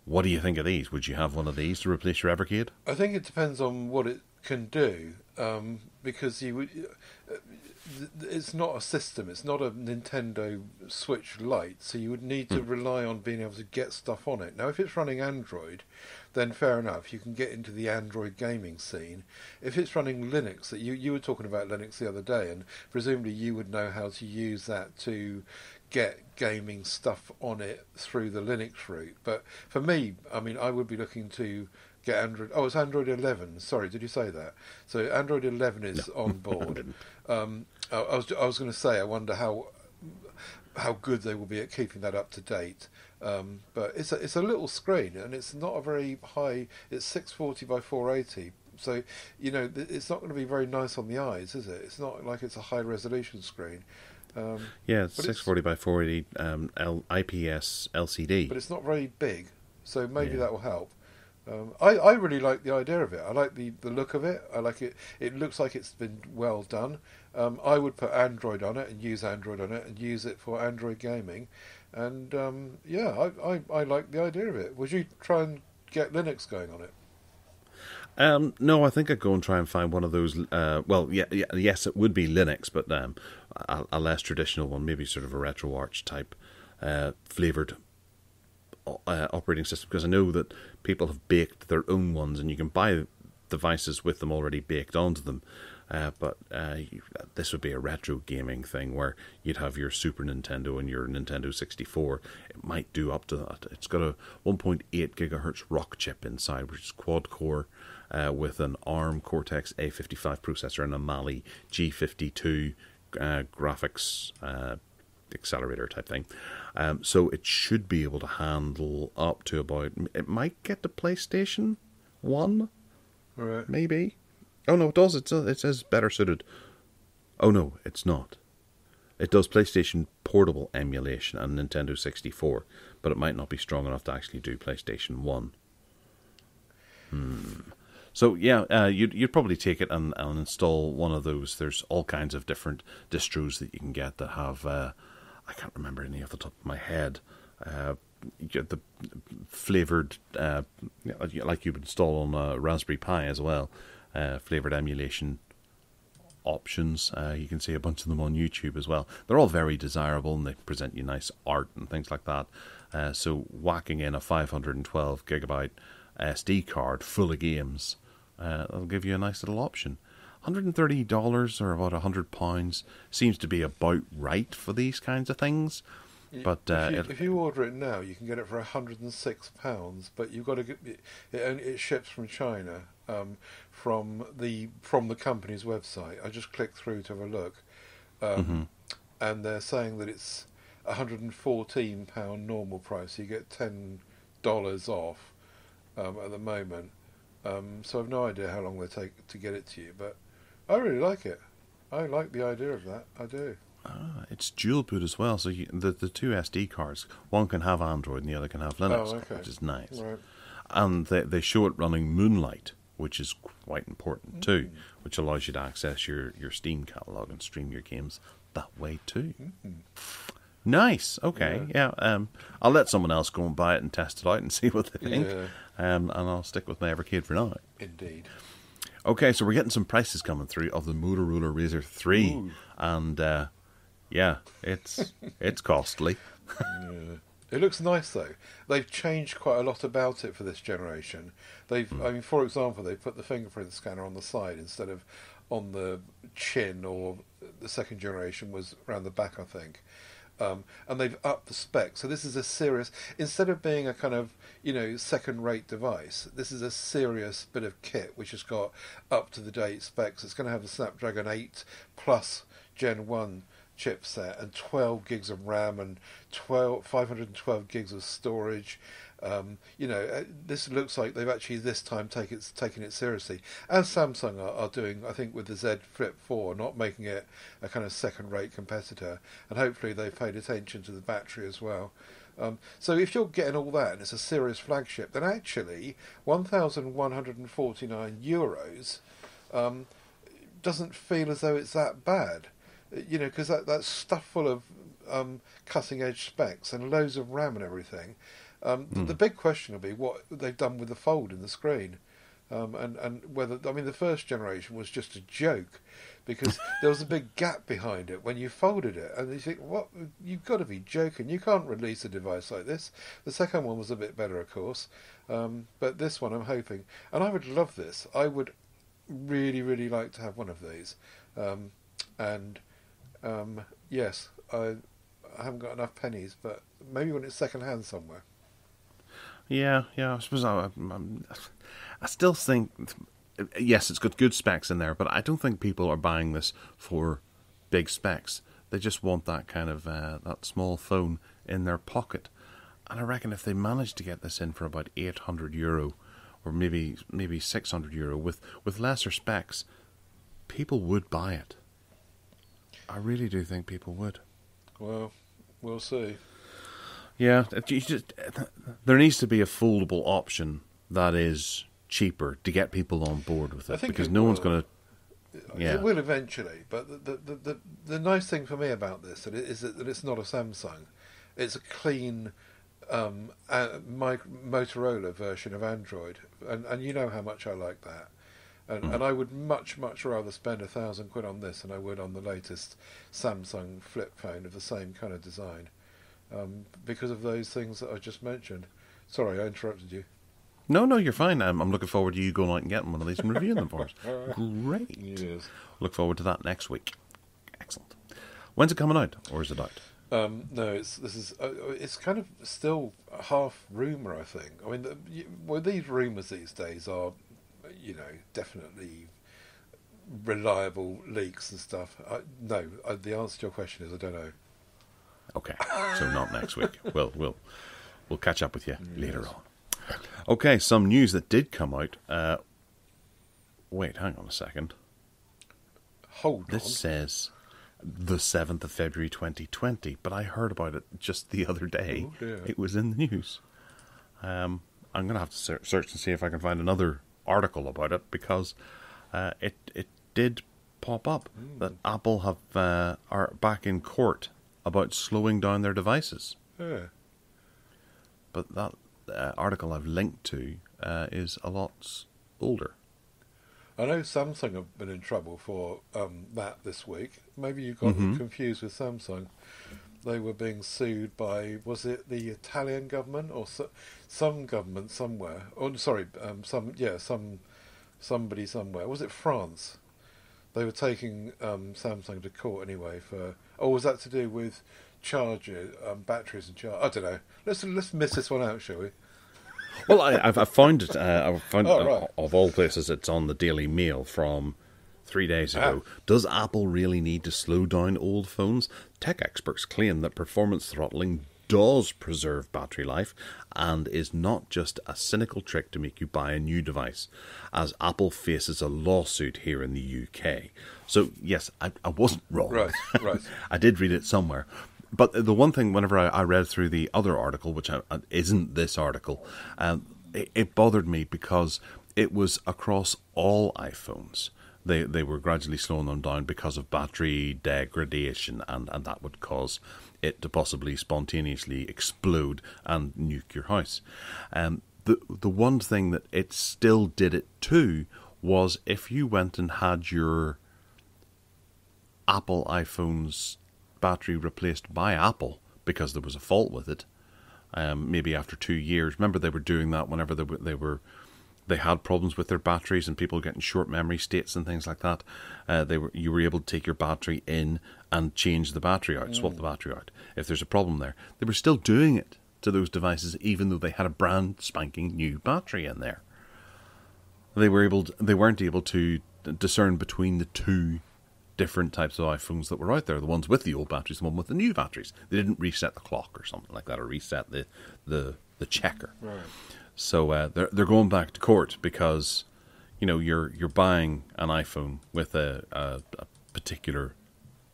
What do you think of these? Would you have one of these to replace your Evercade? I think it depends on what it can do, because it's not a system. It's not a Nintendo Switch Lite, so you would need to rely on being able to get stuff on it. Now, if it's running Android, then fair enough. You can get into the Android gaming scene. If it's running Linux, that you were talking about Linux the other day, and presumably you would know how to use that to get gaming stuff on it through the Linux route. But for me, I mean, I would be looking to get Android. Oh, it's Android 11. Sorry, did you say that? So Android 11 is on board. I was going to say, I wonder how good they will be at keeping that up to date. But it's a little screen, and it's not a very high. It's 640 by 480. So, you know, it's not going to be very nice on the eyes, is it? It's not like it's a high resolution screen. Yeah, it's 640 by 480 IPS LCD. But it's not very big, so maybe that will help. I really like the idea of it. I like the look of it. I like it. It looks like it's been well done. I would put Android on it and use Android on it and use it for Android gaming. And I like the idea of it. Would you try and get Linux going on it? No, I think I'd go and try and find one of those. Yes, it would be Linux, but a less traditional one, maybe sort of a RetroArch type flavored operating system, because I know that people have baked their own ones, and you can buy devices with them already baked onto them. But this would be a retro gaming thing where you'd have your Super Nintendo and your Nintendo 64. It might do up to that. It's got a 1.8 gigahertz rock chip inside, which is quad core with an ARM Cortex A55 processor and a Mali G52 graphics accelerator type thing. So it should be able to handle up to about... It might get to PlayStation 1, right? Maybe. Oh, no, it does. It says better suited. Oh, no, it's not. It does PlayStation Portable emulation and Nintendo 64, but it might not be strong enough to actually do PlayStation 1. So, yeah, you'd probably take it and install one of those. There's all kinds of different distros that you can get that have... I can't remember any off the top of my head. You get the flavoured... like you would install on a Raspberry Pi as well. Flavoured emulation options. You can see a bunch of them on YouTube as well. They're all very desirable, and they present you nice art and things like that. So whacking in a 512 gigabyte SD card full of games, that'll give you a nice little option. $130 or about £100 seems to be about right for these kinds of things. But if you order it now, you can get it for £106. But you've got to get it. It ships from China, from the company's website. I just clicked through to have a look, and they're saying that it's £114 normal price. So you get $10 off at the moment. So I've no idea how long they take to get it to you, but I really like it. I like the idea of that. I do. It's dual boot as well, so the two SD cards, one can have Android and the other can have Linux, which is nice. Right. And they show it running Moonlight, which is quite important too, which allows you to access your Steam catalogue and stream your games that way too. Nice. Okay. Yeah. I'll let someone else go and buy it and test it out and see what they think. And I'll stick with my Evercade for now. Indeed. Okay, so we're getting some prices coming through of the Motorola Razr 3. Ooh. And yeah, it's costly. It looks nice though. They've changed quite a lot about it for this generation. I mean, for example, they put the fingerprint scanner on the side instead of on the chin, or the second generation was around the back, I think. And they've upped the specs. So this is a serious, instead of being a kind of, second-rate device, this is a serious bit of kit which has got up-to-the-date specs. It's going to have the Snapdragon 8 Plus Gen 1 chipset and 12 gigs of RAM and 512 gigs of storage. This looks like they've actually this time taken it seriously, as Samsung are doing, I think, with the Z Flip 4, not making it a kind of second-rate competitor, and hopefully they've paid attention to the battery as well. So if you're getting all that and it's a serious flagship, then actually €1,149 doesn't feel as though it's that bad. Because that's stuff full of cutting-edge specs and loads of RAM and everything. The big question will be what they've done with the fold in the screen, and whether, I mean, the first generation was just a joke because there was a big gap behind it when you folded it, and you think, what? You've got to be joking! You can't release a device like this. The second one was a bit better, of course, but this one, I'm hoping, and I would love this. I would really, really like to have one of these, yes, I haven't got enough pennies, but maybe when it's second hand somewhere. Yeah. I suppose I still think, yes, it's got good specs in there, but I don't think people are buying this for big specs. They just want that kind of that small phone in their pocket. And I reckon if they managed to get this in for about €800 or maybe €600 with lesser specs, people would buy it. I really do think people would. Well, we'll see. Yeah, there needs to be a foldable option that is cheaper to get people on board with it, because no one's going to. Yeah. It will eventually, but the nice thing for me about this is that it's not a Samsung. It's a clean Motorola version of Android, and you know how much I like that. And I would much rather spend £1,000 on this than I would on the latest Samsung flip phone of the same kind of design, because of those things that I just mentioned. Sorry, I interrupted you. No, you're fine. I'm looking forward to you going out and getting one of these and reviewing them for us. Great. Yes. Look forward to that next week. Excellent. When's it coming out, or is it out? No, it's kind of still half rumour, I think. I mean, these rumours these days are, definitely reliable leaks and stuff. The answer to your question is I don't know. Okay, so not next week. We'll catch up with you later on. Okay, some news that did come out. Wait, hang on a second. This says the 7th of February 2020, but I heard about it just the other day. Oh, dear. It was in the news. I'm going to have to search and see if I can find another article about it, because it did pop up that Apple are back in court about slowing down their devices. Yeah. But that article I've linked to is a lot older. I know Samsung have been in trouble for that this week. Maybe you got them confused with Samsung. They were being sued by, was it the Italian government or some government somewhere? Oh, sorry, somebody somewhere. Was it France? They were taking Samsung to court anyway for. Or was that to do with batteries and charge? I don't know. Let's miss this one out, shall we? Well, I found it. Of all places, it's on the Daily Mail from 3 days ago. Does Apple really need to slow down old phones? Tech experts claim that performance throttling does preserve battery life and is not just a cynical trick to make you buy a new device, as Apple faces a lawsuit here in the UK. So, yes, I wasn't wrong. Right. I did read it somewhere. But the one thing, whenever I read through the other article, which isn't this article, it bothered me because it was across all iPhones. They were gradually slowing them down because of battery degradation, and that would cause it to possibly spontaneously explode and nuke your house. The one thing that it still did it to was if you went and had your Apple iPhone's battery replaced by Apple because there was a fault with it, maybe after 2 years. Remember, they were doing that whenever they had problems with their batteries and people getting short memory states and things like that. You were able to take your battery in and change the battery out, swap the battery out if there's a problem there. They were still doing it to those devices even though they had a brand spanking new battery in there. They weren't able to discern between the two different types of iPhones that were out there, the ones with the old batteries, the one with the new batteries. They didn't reset the clock or something like that, or reset the checker. Right. So they're going back to court because you're buying an iPhone with a particular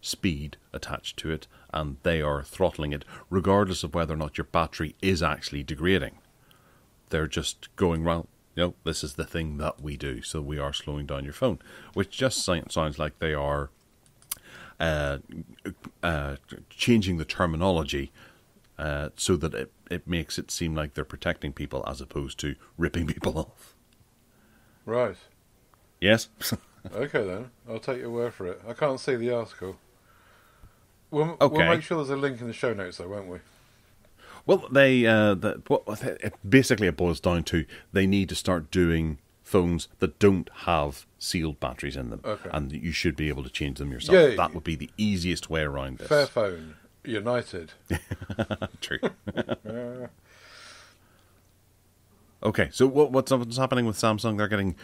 speed attached to it, and they are throttling it regardless of whether or not your battery is actually degrading. They're just going, well, this is the thing that we do, so we are slowing down your phone, which just sounds like they are changing the terminology so that it makes it seem like they're protecting people as opposed to ripping people off. Right. Yes? Okay then, I'll take your word for it. I can't see the article. We'll make sure there's a link in the show notes though, won't we? Well, basically it boils down to they need to start doing phones that don't have sealed batteries in them, and you should be able to change them yourself. Yeah, that would be the easiest way around this. Fairphone United. True. Okay, so what's happening with Samsung?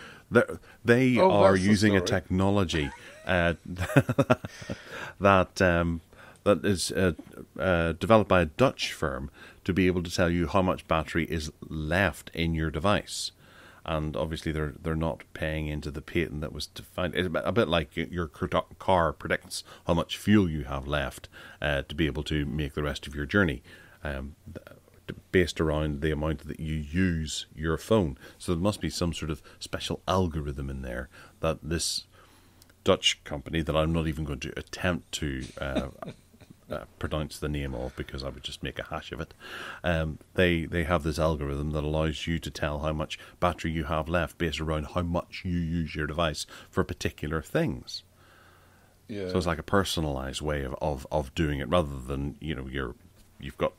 They are using a technology that is developed by a Dutch firm to be able to tell you how much battery is left in your device. And obviously they're not paying into the patent that was defined. It's a bit like your car predicts how much fuel you have left to be able to make the rest of your journey, based around the amount that you use your phone. So there must be some sort of special algorithm in there that this Dutch company, that I'm not even going to attempt to pronounce the name of because I would just make a hash of it. They have this algorithm that allows you to tell how much battery you have left based around how much you use your device for particular things. Yeah. So it's like a personalized way of doing it, rather than you've got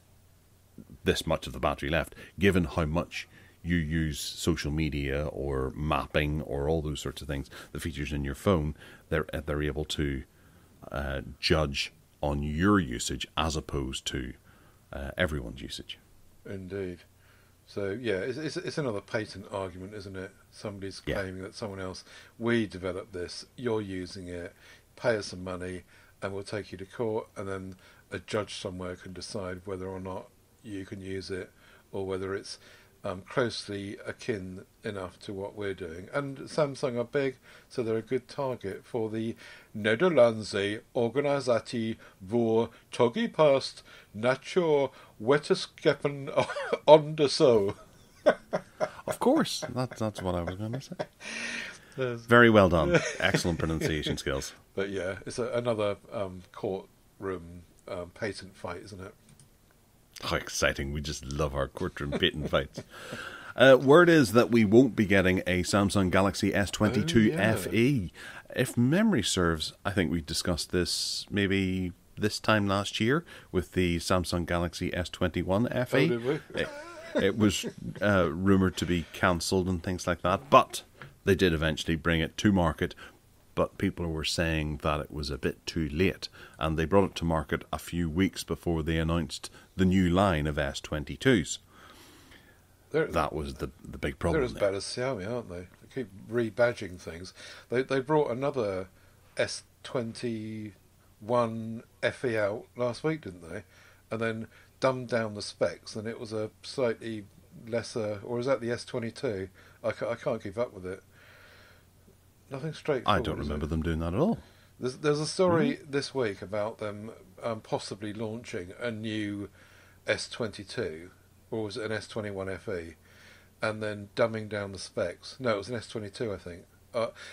this much of the battery left. Given how much you use social media or mapping or all those sorts of things, the features in your phone, they're able to judge on your usage as opposed to everyone's usage. Indeed. So yeah, it's another patent argument, isn't it? Somebody's claiming that someone else, we developed this, you're using it, pay us some money, and we'll take you to court, and then a judge somewhere can decide whether or not you can use it, or whether it's closely akin enough to what we're doing. And Samsung are big, so they're a good target for the Nederlandse Organisatie voor Toegepast Natuurwetenschappen onderzoek. Of course, that's what I was going to say. Very well done. Excellent pronunciation skills. But yeah, it's another courtroom patent fight, isn't it? How exciting. We just love our courtroom patent fights. Word is that we won't be getting a Samsung Galaxy S22 FE. If memory serves, I think we discussed this maybe this time last year with the Samsung Galaxy S21 FE. Oh, did we? It was rumoured to be cancelled and things like that, but they did eventually bring it to market. But people were saying that it was a bit too late, and they brought it to market a few weeks before they announced the new line of S22s. That was the big problem. They're as bad as Xiaomi, aren't they? They keep rebadging things. They brought another S21 FE out last week, didn't they? And then dumbed down the specs, and it was a slightly lesser, or is that the S22? I can't keep up with it. Nothing straightforward. I don't remember them doing that at all. There's a story this week about them possibly launching a new S22, or was it an S21 FE, and then dumbing down the specs. No, it was an S22, I think.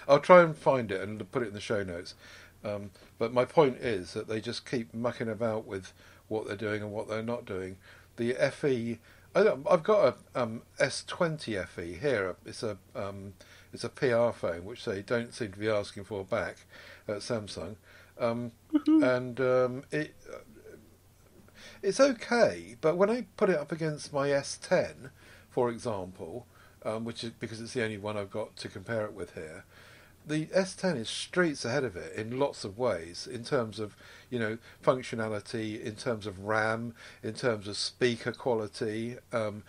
I'll try and find it and put it in the show notes. But my point is that they just keep mucking about with what they're doing and what they're not doing. The FE, I've got a S20 FE here. It's a PR phone, which they don't seem to be asking for back at Samsung. It's okay, but when I put it up against my S10, for example, which is because it's the only one I've got to compare it with here, the S10 is streets ahead of it in lots of ways, in terms of, functionality, in terms of RAM, in terms of speaker quality, and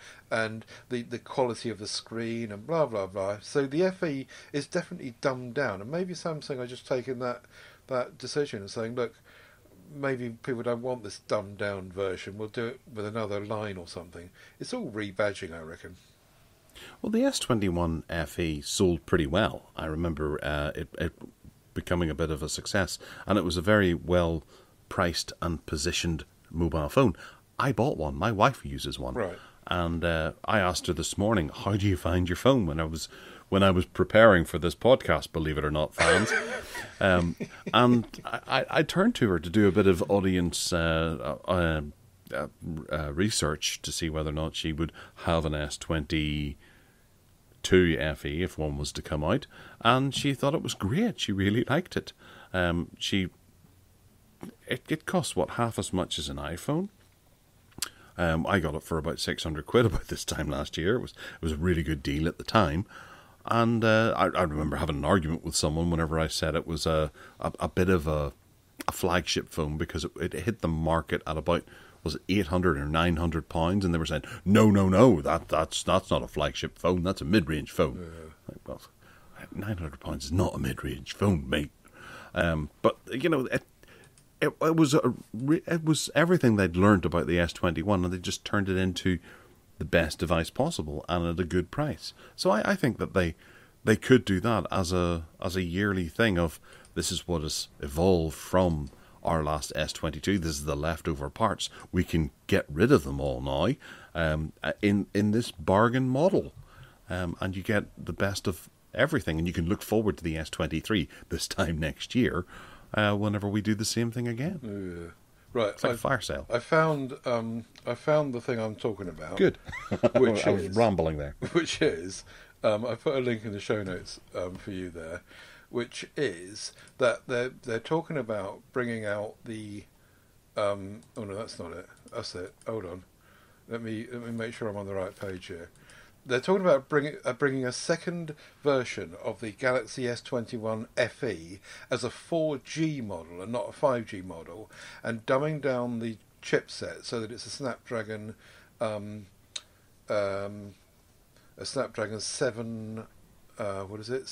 the quality of the screen, and blah, blah, blah. So the FE is definitely dumbed down, and maybe Samsung are just taking that decision and saying, look, maybe people don't want this dumbed down version, we'll do it with another line or something. It's all rebadging, I reckon. Well, the S21 FE sold pretty well. I remember it becoming a bit of a success, and it was a very well priced and positioned mobile phone. I bought one. My wife uses one. Right. And I asked her this morning, how do you find your phone? When I was preparing for this podcast, believe it or not, fans. And I turned to her to do a bit of audience research to see whether or not she would have an S22 FE if one was to come out, and she thought it was great. She really liked it. It cost half as much as an iPhone. I got it for about £600 about this time last year. It was a really good deal at the time, and I remember having an argument with someone whenever I said it was a bit of a a flagship phone because it hit the market at about, was it £800 or £900, and they were saying no, that's not a flagship phone, that's a mid-range phone. Like, well, £900 is not a mid-range phone, mate. But you know, it was everything they'd learned about the S21, and they just turned it into the best device possible and at a good price. So I think that they could do that as a yearly thing of, this is what has evolved from our last S22. This is the leftover parts. We can get rid of them all now in this bargain model, and you get the best of everything. And you can look forward to the S23 this time next year, whenever we do the same thing again. Yeah. Right, it's like a fire sale. I found the thing I'm talking about. Good. Which I was rambling there. Which is, I put a link in the show notes for you there. Which is that they're talking about bringing out the. Oh no, that's not it. That's it. Hold on. Let me make sure I'm on the right page here. They're talking about bringing a second version of the Galaxy S21 FE as a 4G model and not a 5G model, and dumbing down the chipset so that it's a Snapdragon, a Snapdragon 7. What is it?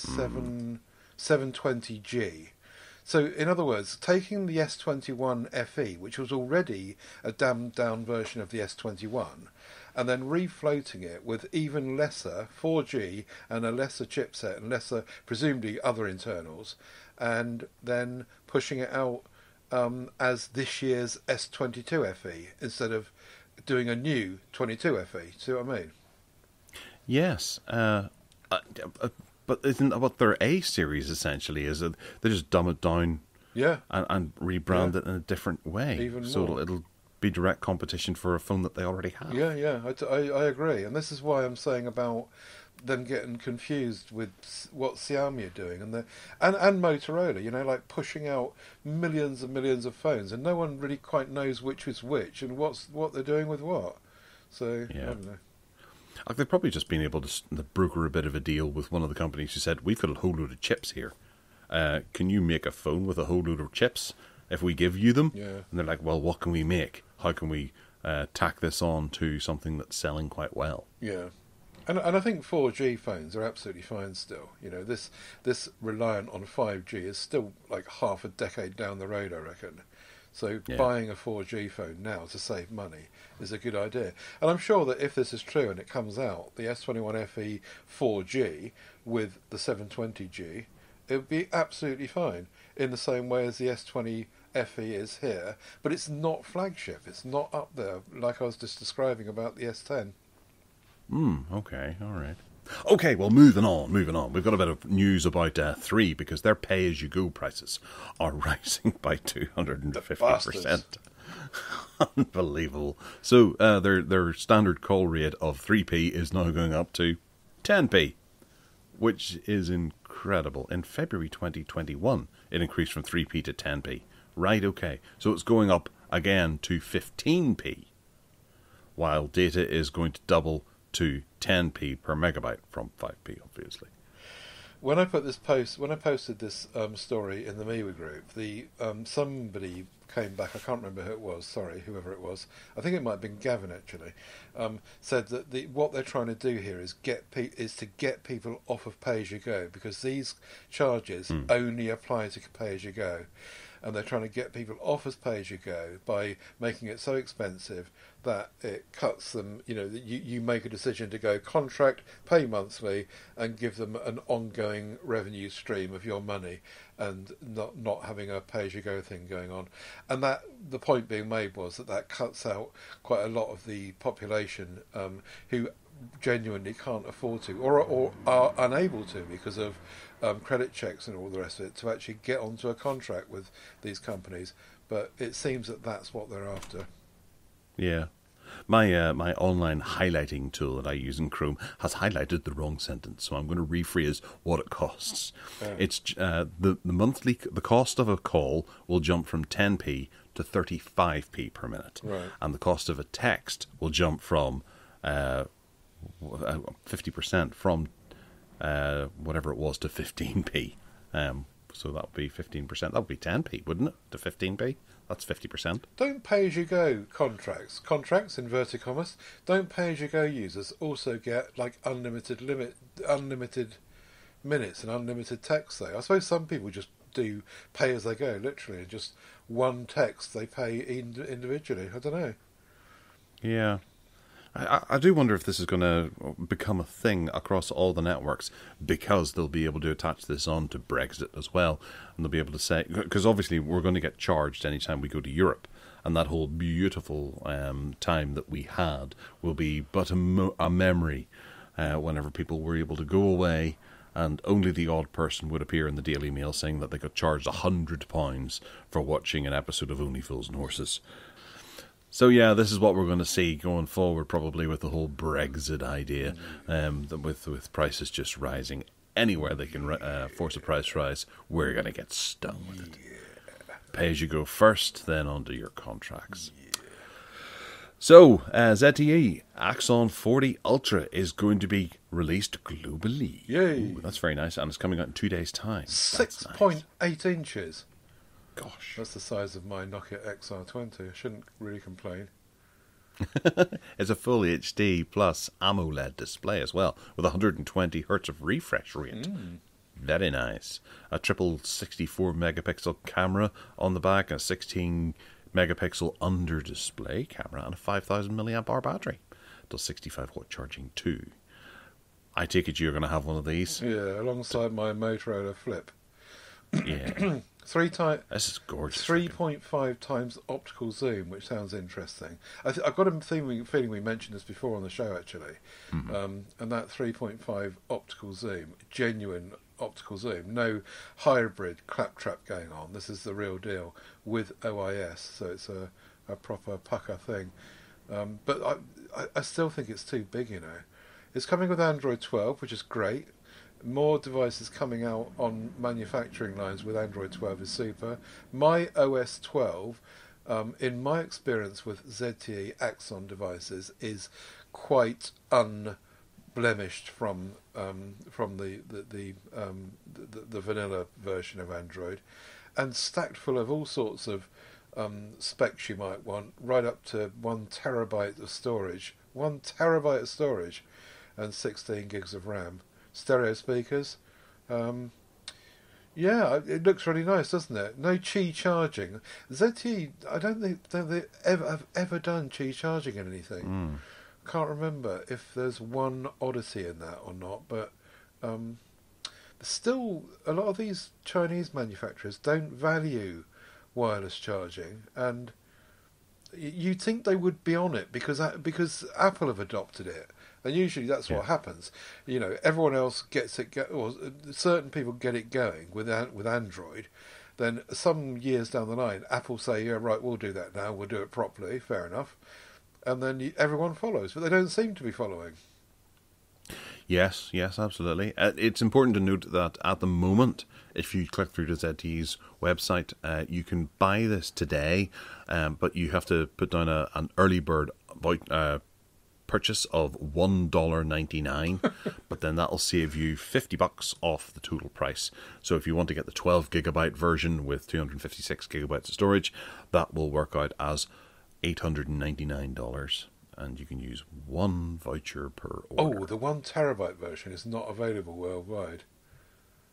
720G. So, in other words, taking the S21 FE, which was already a dumbed down version of the S21, and then refloating it with even lesser 4G and a lesser chipset and lesser, presumably, other internals, and then pushing it out as this year's S22 FE instead of doing a new 22 FE. See what I mean? Yes. But isn't that what their A series essentially is? They just dumb it down, and rebrand it in a different way, even so more. it'll be direct competition for a phone that they already have. Yeah, I agree, and this is why I'm saying about them getting confused with what Xiaomi are doing, and Motorola. You know, like pushing out millions and millions of phones, and no one really quite knows which is which and what they're doing with what. So I don't know. Like, they've probably just been able to broker a bit of a deal with one of the companies who said, we've got a whole load of chips here. Can you make a phone with a whole load of chips if we give you them? Yeah. And they're like, well, what can we make? How can we tack this on to something that's selling quite well? Yeah. And I think 4G phones are absolutely fine still. You know, this reliant on 5G is still like half a decade down the road, I reckon. So buying a 4G phone now to save money is a good idea. And I'm sure that if this is true and it comes out, the S21 FE 4G with the 720G, it would be absolutely fine in the same way as the S20 FE is here. But it's not flagship. It's not up there like I was just describing about the S10. Okay, all right. Okay, well, moving on. We've got a bit of news about 3, because their pay-as-you-go prices are rising by 250%. Unbelievable. So their standard call rate of 3p is now going up to 10p, which is incredible. In February 2021, it increased from 3p to 10p. Right, okay. So it's going up again to 15p, while data is going to double to 10p per megabyte from 5p, obviously. When I posted this story in the MeWe group, somebody came back. I can't remember who it was. Sorry, whoever it was. I think it might have been Gavin actually. Said that what they're trying to do here is to get people off of pay-as-you-go, because these charges only apply to pay-as-you-go, and they're trying to get people off as pay-as-you-go by making it so expensive that it cuts them. You know, you make a decision to go contract, pay monthly, and give them an ongoing revenue stream of your money, and not having a pay-as-you-go thing going on. And that the point being made was that cuts out quite a lot of the population who genuinely can't afford to, or are unable to because of credit checks and all the rest of it, to actually get onto a contract with these companies. But it seems that that's what they're after. Yeah. My online highlighting tool that I use in Chrome has highlighted the wrong sentence, so I'm going to rephrase what it costs. It's the cost of a call will jump from 10p to 35p per minute, right, and the cost of a text will jump from 50% from whatever it was to 15p. So that would be 15%. That would be 10p, wouldn't it? To 15p. That's 50%. Don't pay-as-you-go contracts, inverted commas, don't pay-as-you-go users also get like unlimited minutes and unlimited text though? I suppose some people just do pay-as-they-go, literally, and just one text they pay individually. I don't know. Yeah. I do wonder if this is going to become a thing across all the networks, because they'll be able to attach this on to Brexit as well, and they'll be able to say, because obviously we're going to get charged anytime we go to Europe, and that whole beautiful time that we had will be but a memory whenever people were able to go away, and only the odd person would appear in the Daily Mail saying that they got charged £100 for watching an episode of Only Fools and Horses. So yeah, this is what we're going to see going forward, probably with the whole Brexit idea, with prices just rising. Anywhere they can force a price rise, we're going to get stung with it. Pay as you go first, then onto your contracts. Yeah. So, ZTE Axon 40 Ultra is going to be released globally. Yay! Ooh, that's very nice, and it's coming out in 2 days' time. 6.8 inches. Gosh. That's the size of my Nokia XR20. I shouldn't really complain. It's a full HD plus AMOLED display as well, with 120 Hz of refresh rate. Very nice. A triple 64 megapixel camera on the back, a 16 megapixel under display camera, and a 5000 milliamp hour battery. Does 65 watt charging too. I take it you're going to have one of these. Yeah, alongside my Motorola Flip. Yeah. This is gorgeous. 3.5 times optical zoom, which sounds interesting. I've got a feeling we mentioned this before on the show, actually. And that 3.5 optical zoom, genuine optical zoom, no hybrid claptrap going on. This is the real deal with OIS, so it's a proper pucker thing. But I still think it's too big, you know. It's coming with Android 12, which is great. More devices coming out on manufacturing lines with Android 12 is super. My OS 12, in my experience with ZTE Axon devices, is quite unblemished from the vanilla version of Android, and stacked full of all sorts of specs you might want, right up to 1 terabyte of storage. 1 terabyte of storage and 16 gigs of RAM. Stereo speakers. Yeah, it looks really nice, doesn't it? No Qi charging. ZTE, I don't think they have ever done Qi charging in anything. Can't remember if there's one oddity in that or not, but still a lot of these Chinese manufacturers don't value wireless charging, and you'd think they would be on it because Apple have adopted it. And usually that's what happens. You know, everyone else gets it, or certain people get it going with Android. Then some years down the line, Apple say, yeah, right, we'll do that now. We'll do it properly. Fair enough. And then everyone follows. But they don't seem to be following. Yes, absolutely. It's important to note that at the moment, if you click through to ZTE's website, you can buy this today, but you have to put down an early bird purchase of $1.99, but then that'll save you $50 off the total price. So if you want to get the 12 gigabyte version with 256 gigabytes of storage, that will work out as $899, and you can use 1 voucher per order. Oh, the 1 terabyte version is not available worldwide.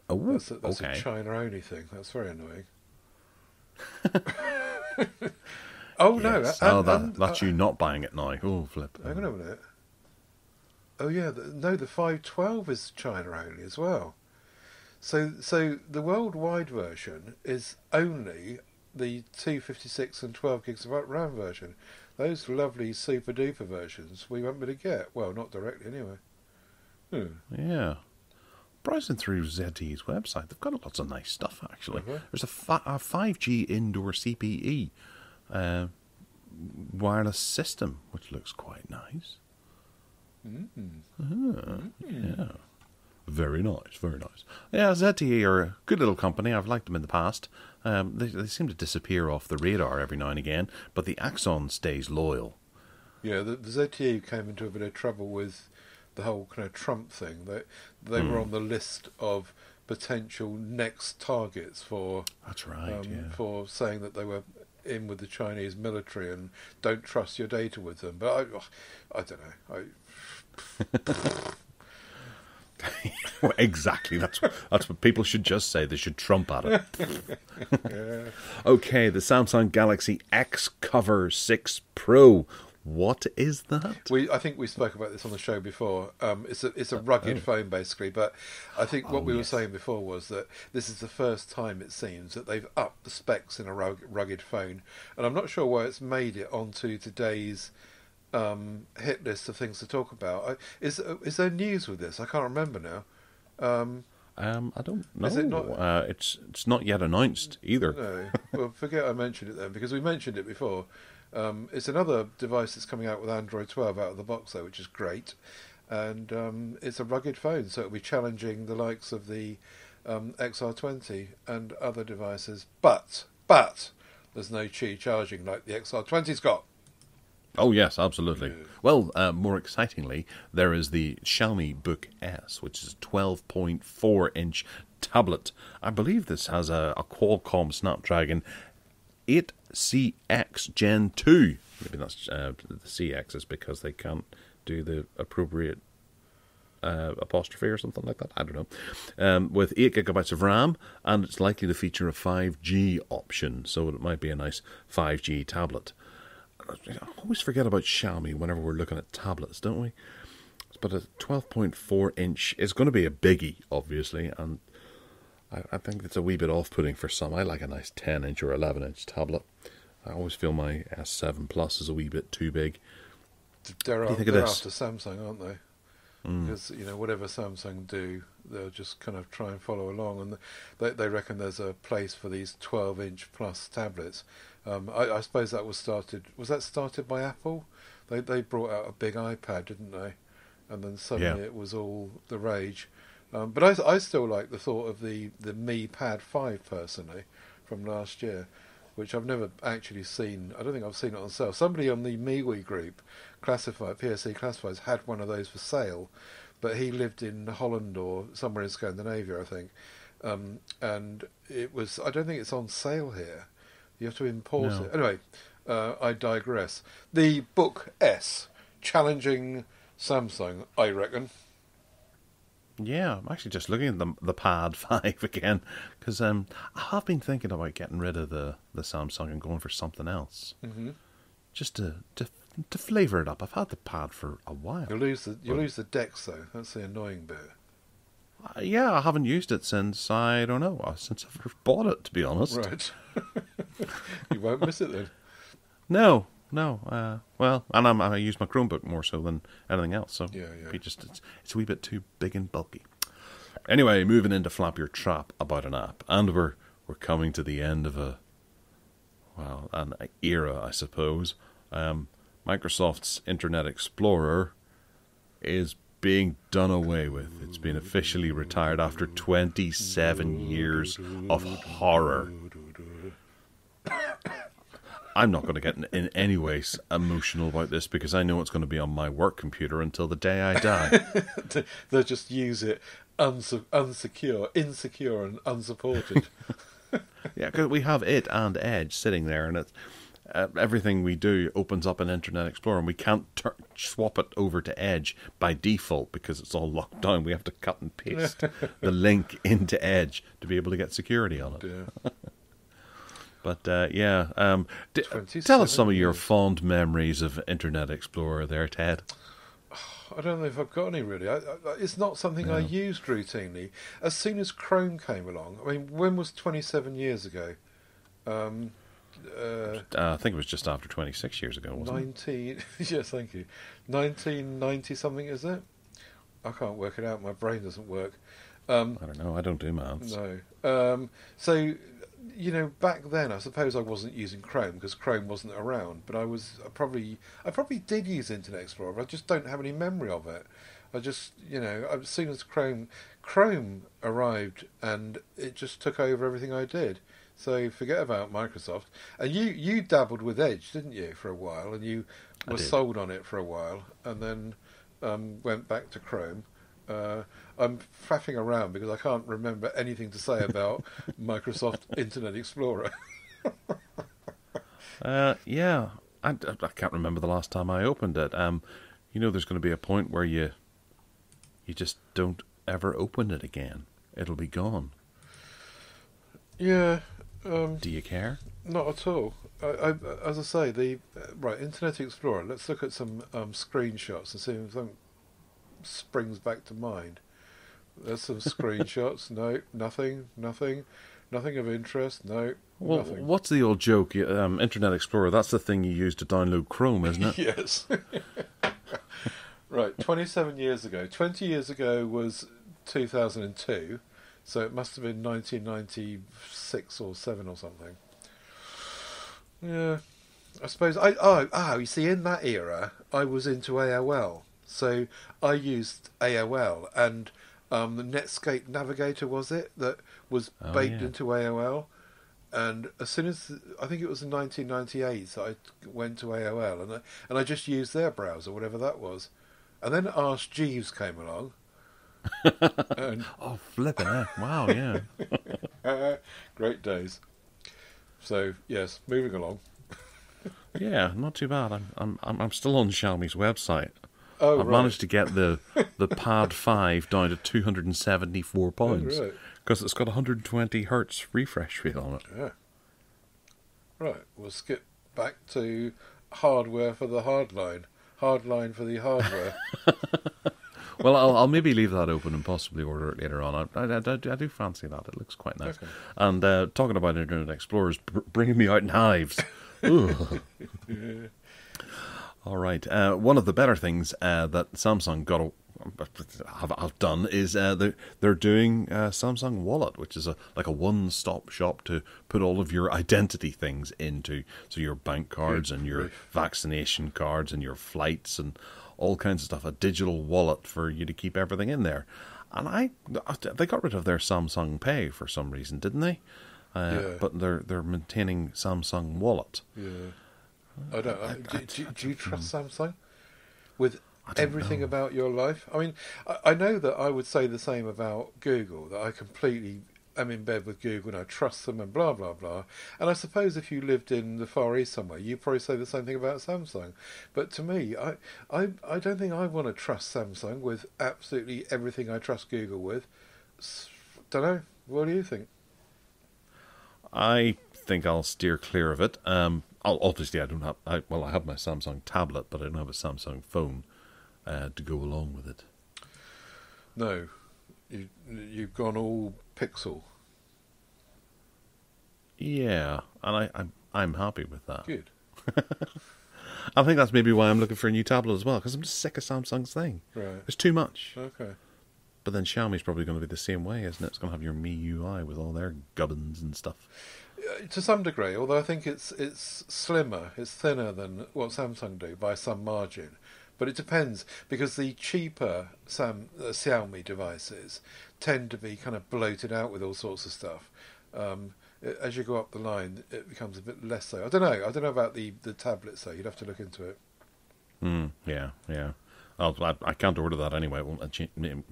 Oh, that's a China only thing. That's very annoying. Oh, yes. No. That's you not buying it now. Oh, flip. Hang on a minute. Oh, yeah. The 512 is China only as well. So the worldwide version is only the 256 and 12 gigs of RAM version. Those lovely super duper versions we won't be able to get. Well, not directly anyway. Yeah. Browsing through ZTE's website, they've got lots of nice stuff, actually. There's a 5G indoor CPE wireless system, which looks quite nice. Yeah. Very nice. Yeah, ZTE are a good little company. I've liked them in the past. They seem to disappear off the radar every now and again, but the Axon stays loyal. Yeah, the ZTE came into a bit of trouble with the whole kind of Trump thing. They were on the list of potential next targets for. That's right. For saying that they were in with the Chinese military and don't trust your data with them. But I don't know. Well, exactly. That's what people should just say. They should trump at it. Yeah. Okay, the Samsung Galaxy X Cover 6 Pro. What is that? I think we spoke about this on the show before. It's a rugged phone basically, but I think what we were saying before was that this is the first time it seems that they've upped the specs in a rugged phone, and I'm not sure why it's made it onto today's hit list of things to talk about. Is there news with this? I can't remember now. I don't know. Is it not? It's not yet announced either. No. Well, forget I mentioned it then, because we mentioned it before. It's another device that's coming out with Android 12 out of the box, though, which is great. And it's a rugged phone, so it'll be challenging the likes of the XR20 and other devices. But there's no Qi charging like the XR20's got. Oh, yes, absolutely. Yeah. Well, more excitingly, there is the Xiaomi Book S, which is a 12.4-inch tablet. I believe this has a Qualcomm Snapdragon 8CX Gen 2. Maybe that's the CX is because they can't do the appropriate apostrophe or something like that. I don't know. With 8 gigabytes of RAM, and it's likely to feature a 5G option, so it might be a nice 5G tablet. I always forget about Xiaomi whenever we're looking at tablets, don't we? But a 12.4-inch is going to be a biggie, obviously, and I think it's a wee bit off-putting for some. I like a nice 10-inch or 11-inch tablet. I always feel my S7 Plus is a wee bit too big. They're what do you think of this? after Samsung, aren't they? Because whatever Samsung do, they'll just kind of try and follow along, and they reckon there's a place for these 12-inch plus tablets. I suppose that was started. Was that started by Apple? They brought out a big iPad, didn't they? And then suddenly it was all the rage. But I still like the thought of the Mi Pad 5 personally from last year, which I've never actually seen. I don't think I've seen it on sale. Somebody on the MeWe group, PSC Classifieds, had one of those for sale, but he lived in Holland or somewhere in Scandinavia, I think. And it was. I don't think it's on sale here. You have to import it. Anyway, I digress. The Book S, challenging Samsung, I reckon. Yeah, I'm actually just looking at the Pad 5 again, because I have been thinking about getting rid of the Samsung and going for something else. Mm-hmm. Just to flavour it up. I've had the Pad for a while. You'll lose the Dex, though. That's the annoying bit. Yeah, I haven't used it since, I don't know, since I first bought it, to be honest. Right. You won't miss it then. No. Well, and I use my Chromebook more so than anything else, so yeah. It's a wee bit too big and bulky. Anyway, moving into Flap Your Trap about an app, and we're coming to the end of an era, I suppose. Microsoft's Internet Explorer is being done away with. It's been officially retired after 27 years of horror. I'm not going to get in any way emotional about this because I know it's going to be on my work computer until the day I die. They'll just use it insecure and unsupported. Yeah, because we have it and Edge sitting there, and it's everything we do opens up in Internet Explorer, and we can't swap it over to Edge by default because it's all locked down. We have to cut and paste the link into Edge to be able to get security on it. Yeah. But tell us some of your fond memories of Internet Explorer there, Ted. I don't know if I've got any really. It's not something I used routinely. As soon as Chrome came along, I mean, when was 27 years ago? I think it was just after 26 years ago, wasn't it? Yes, thank you. 1990 something, is it? I can't work it out. My brain doesn't work. I don't know. I don't do maths. No. So, back then, I suppose I wasn't using Chrome because Chrome wasn't around. But I probably did use Internet Explorer. But I just don't have any memory of it. I just, as soon as Chrome arrived, and it just took over everything I did. So forget about Microsoft. And you dabbled with Edge, didn't you, for a while? And you were sold on it for a while, and then went back to Chrome. I'm faffing around because I can't remember anything to say about Microsoft Internet Explorer. Yeah, I can't remember the last time I opened it. There's going to be a point where you just don't ever open it again. It'll be gone. Yeah. Do you care? Not at all. I as I say, the Internet Explorer. Let's look at some screenshots and see if something springs back to mind. There's some screenshots. No, nothing of interest. No, well, nothing. What's the old joke? Internet Explorer. That's the thing you use to download Chrome, isn't it? Yes. Right. 27 years ago. 20 years ago was 2002. So it must have been 1996 or 7 or something. Yeah, I suppose. You see, in that era, I was into AOL. So I used AOL, and the Netscape Navigator, was it, that was baked into AOL. And as soon as, I think it was in 1998, that I went to AOL, and I just used their browser, whatever that was. And then Ask Jeeves came along. Oh, flipping heck. Wow, yeah. Great days. So, yes, moving along. Yeah, not too bad. I'm still on Xiaomi's website. Oh, I've managed to get the Pad 5 down to 274 pounds because it's got 120 hertz refresh rate on it. Yeah. Right, we'll skip back to hardware for the hardline. Hardline for the hardware. Well, I'll maybe leave that open and possibly order it later on. I do fancy that. It looks quite nice. Okay. And talking about Internet Explorers, bringing me out knives. Ugh. All right. One of the better things that Samsung have done is they're doing Samsung Wallet, which is like a one-stop shop to put all of your identity things into. So your bank cards and your vaccination cards and your flights and all kinds of stuff. A digital wallet for you to keep everything in there. And they got rid of their Samsung Pay for some reason, didn't they? But they're maintaining Samsung Wallet. Yeah. I don't. Do you trust Samsung with everything about your life? I mean, I know that I would say the same about Google. That I completely am in bed with Google and I trust them and blah blah blah. And I suppose if you lived in the Far East somewhere, you'd probably say the same thing about Samsung. But to me, I don't think I want to trust Samsung with absolutely everything I trust Google with. Don't know. What do you think? I think I'll steer clear of it. Obviously, I have my Samsung tablet, but I don't have a Samsung phone to go along with it. No, you've gone all Pixel. Yeah, and I'm happy with that. Good. I think that's maybe why I'm looking for a new tablet as well, because I'm just sick of Samsung's thing. Right. It's too much. Okay. But then Xiaomi's probably going to be the same way, isn't it? It's going to have your MIUI with all their gubbins and stuff. To some degree, although I think it's slimmer, it's thinner than what Samsung do by some margin. But it depends, because the cheaper Xiaomi devices tend to be kind of bloated out with all sorts of stuff. As you go up the line, it becomes a bit less so. I don't know about the tablets, though. You'd have to look into it. Yeah. I can't order that anyway. It won't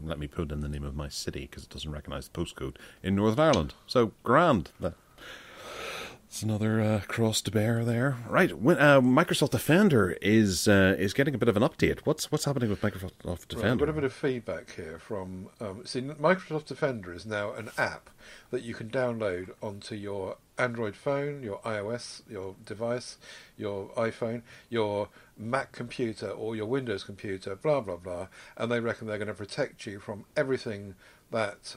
let me put in the name of my city because it doesn't recognise the postcode in Northern Ireland. So, grand. It's another cross to bear there. Right, Microsoft Defender is getting a bit of an update. What's happening with Microsoft Defender? Right, I've got a bit of feedback here from... Microsoft Defender is now an app that you can download onto your Android phone, your iOS, your device, your iPhone, your Mac computer or your Windows computer, blah, blah, blah. And they reckon they're going to protect you from everything that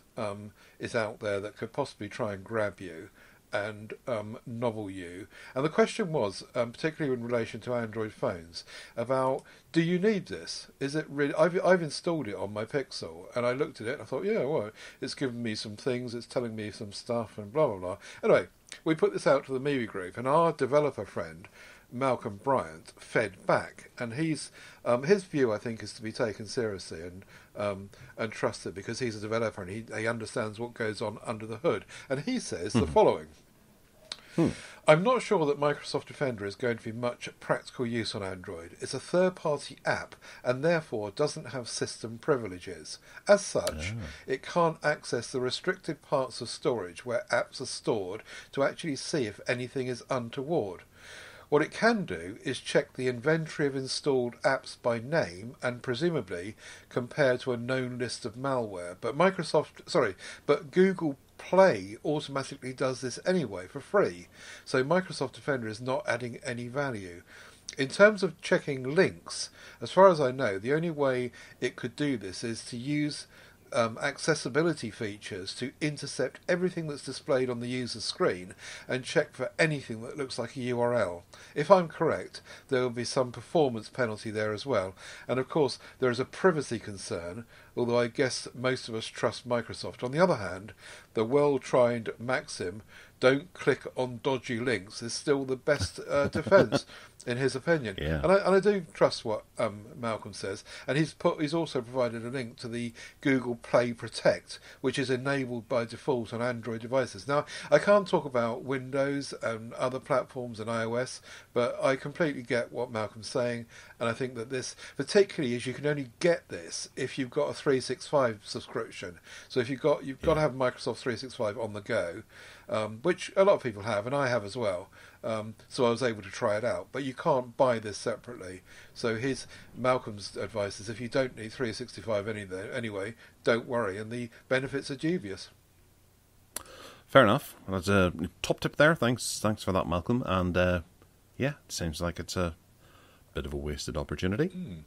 is out there that could possibly try and grab you and novel you. And the question was, particularly in relation to Android phones, about, do you need this? Is it really... I've installed it on my Pixel, and I looked at it and I thought, yeah, well, it's given me some things, it's telling me some stuff, and blah, blah, blah. Anyway, we put this out to the MeWe group, and our developer friend, Malcolm Bryant, fed back, and his view, I think, is to be taken seriously and trusted, because he's a developer and he understands what goes on under the hood. And he says the following: I'm not sure that Microsoft Defender is going to be much practical use on Android. It's a third-party app and therefore doesn't have system privileges. As such, it can't access the restricted parts of storage where apps are stored to actually see if anything is untoward. What it can do is check the inventory of installed apps by name and presumably compare to a known list of malware. But Google Play automatically does this anyway for free, so Microsoft Defender is not adding any value. In terms of checking links, as far as I know, the only way it could do this is to use accessibility features to intercept everything that's displayed on the user's screen and check for anything that looks like a URL. If I'm correct, there will be some performance penalty there as well. And of course, there is a privacy concern, although I guess most of us trust Microsoft. On the other hand, the well-tried maxim, don't click on dodgy links, is still the best defence, in his opinion. Yeah. And I do trust what Malcolm says. And he's also provided a link to the Google Play Protect, which is enabled by default on Android devices. Now, I can't talk about Windows and other platforms and iOS, but I completely get what Malcolm's saying. And I think that this, particularly, is you can only get this if you've got a 365 subscription. So if you've got to have Microsoft 365 on the go, which a lot of people have, and I have as well. So I was able to try it out. But you can't buy this separately. So Malcolm's advice is if you don't need 365 anyway, don't worry, and the benefits are dubious. Fair enough. That's a top tip there. Thanks for that, Malcolm. And it seems like it's a bit of a wasted opportunity.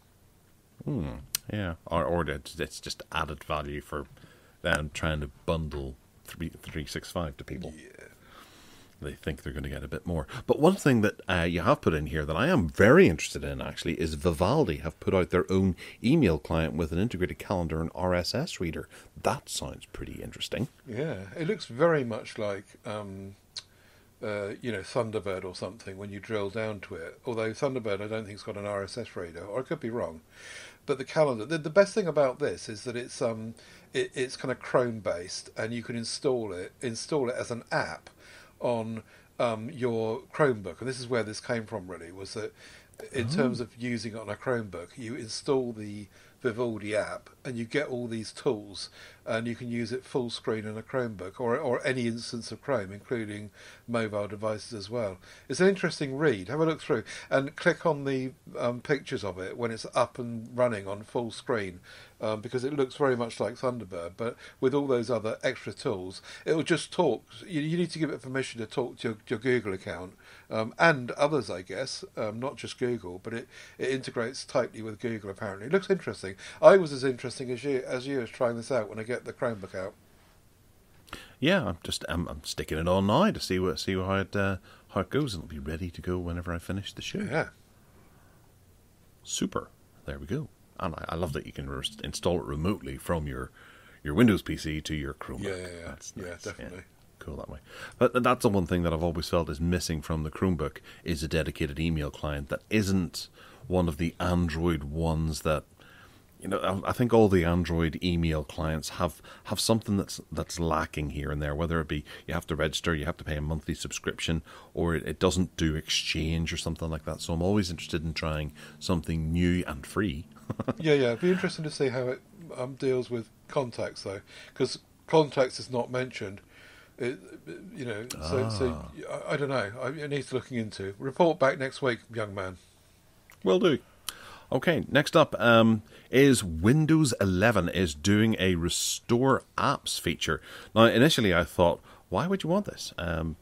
Yeah, or it's just added value for them trying to bundle 365 to people. Yeah. They think they're going to get a bit more. But one thing that you have put in here that I am very interested in, actually, is Vivaldi have put out their own email client with an integrated calendar and RSS reader. That sounds pretty interesting. Yeah, it looks very much like Thunderbird or something when you drill down to it. Although Thunderbird, I don't think it's got an RSS reader, or I could be wrong. But the calendar, the best thing about this is that it's kind of Chrome based, and you can install it as an app on your Chromebook. And this is where this came from, really, was that in terms of using it on a Chromebook, you install the Vivaldi app and you get all these tools, and you can use it full screen on a Chromebook or any instance of Chrome, including mobile devices as well. It's an interesting read. Have a look through and click on the pictures of it when it's up and running on full screen, because it looks very much like Thunderbird, but with all those other extra tools. It will just talk. You need to give it permission to talk to your Google account and others, I guess, not just Google, but it integrates tightly with Google, apparently. It looks interesting. I was as interesting as you as trying this out when I get the Chromebook out. Yeah, I'm sticking it on now to see how it goes, and it'll be ready to go whenever I finish the show. Yeah. Super. There we go. And I love that you can install it remotely from your Windows PC to your Chromebook. Yeah. That's nice. Yeah, definitely. Yeah, cool that way. But that's the one thing that I've always felt is missing from the Chromebook is a dedicated email client that isn't one of the Android ones that, I think all the Android email clients have something that's lacking here and there, whether it be you have to register, you have to pay a monthly subscription, or it doesn't do Exchange or something like that. So I'm always interested in trying something new and free. Yeah. It'd be interesting to see how it deals with contacts, though, because contacts is not mentioned. So I don't know. It needs looking into. Report back next week, young man. Will do. Okay, next up is Windows 11 is doing a Restore Apps feature. Now, initially I thought, why would you want this?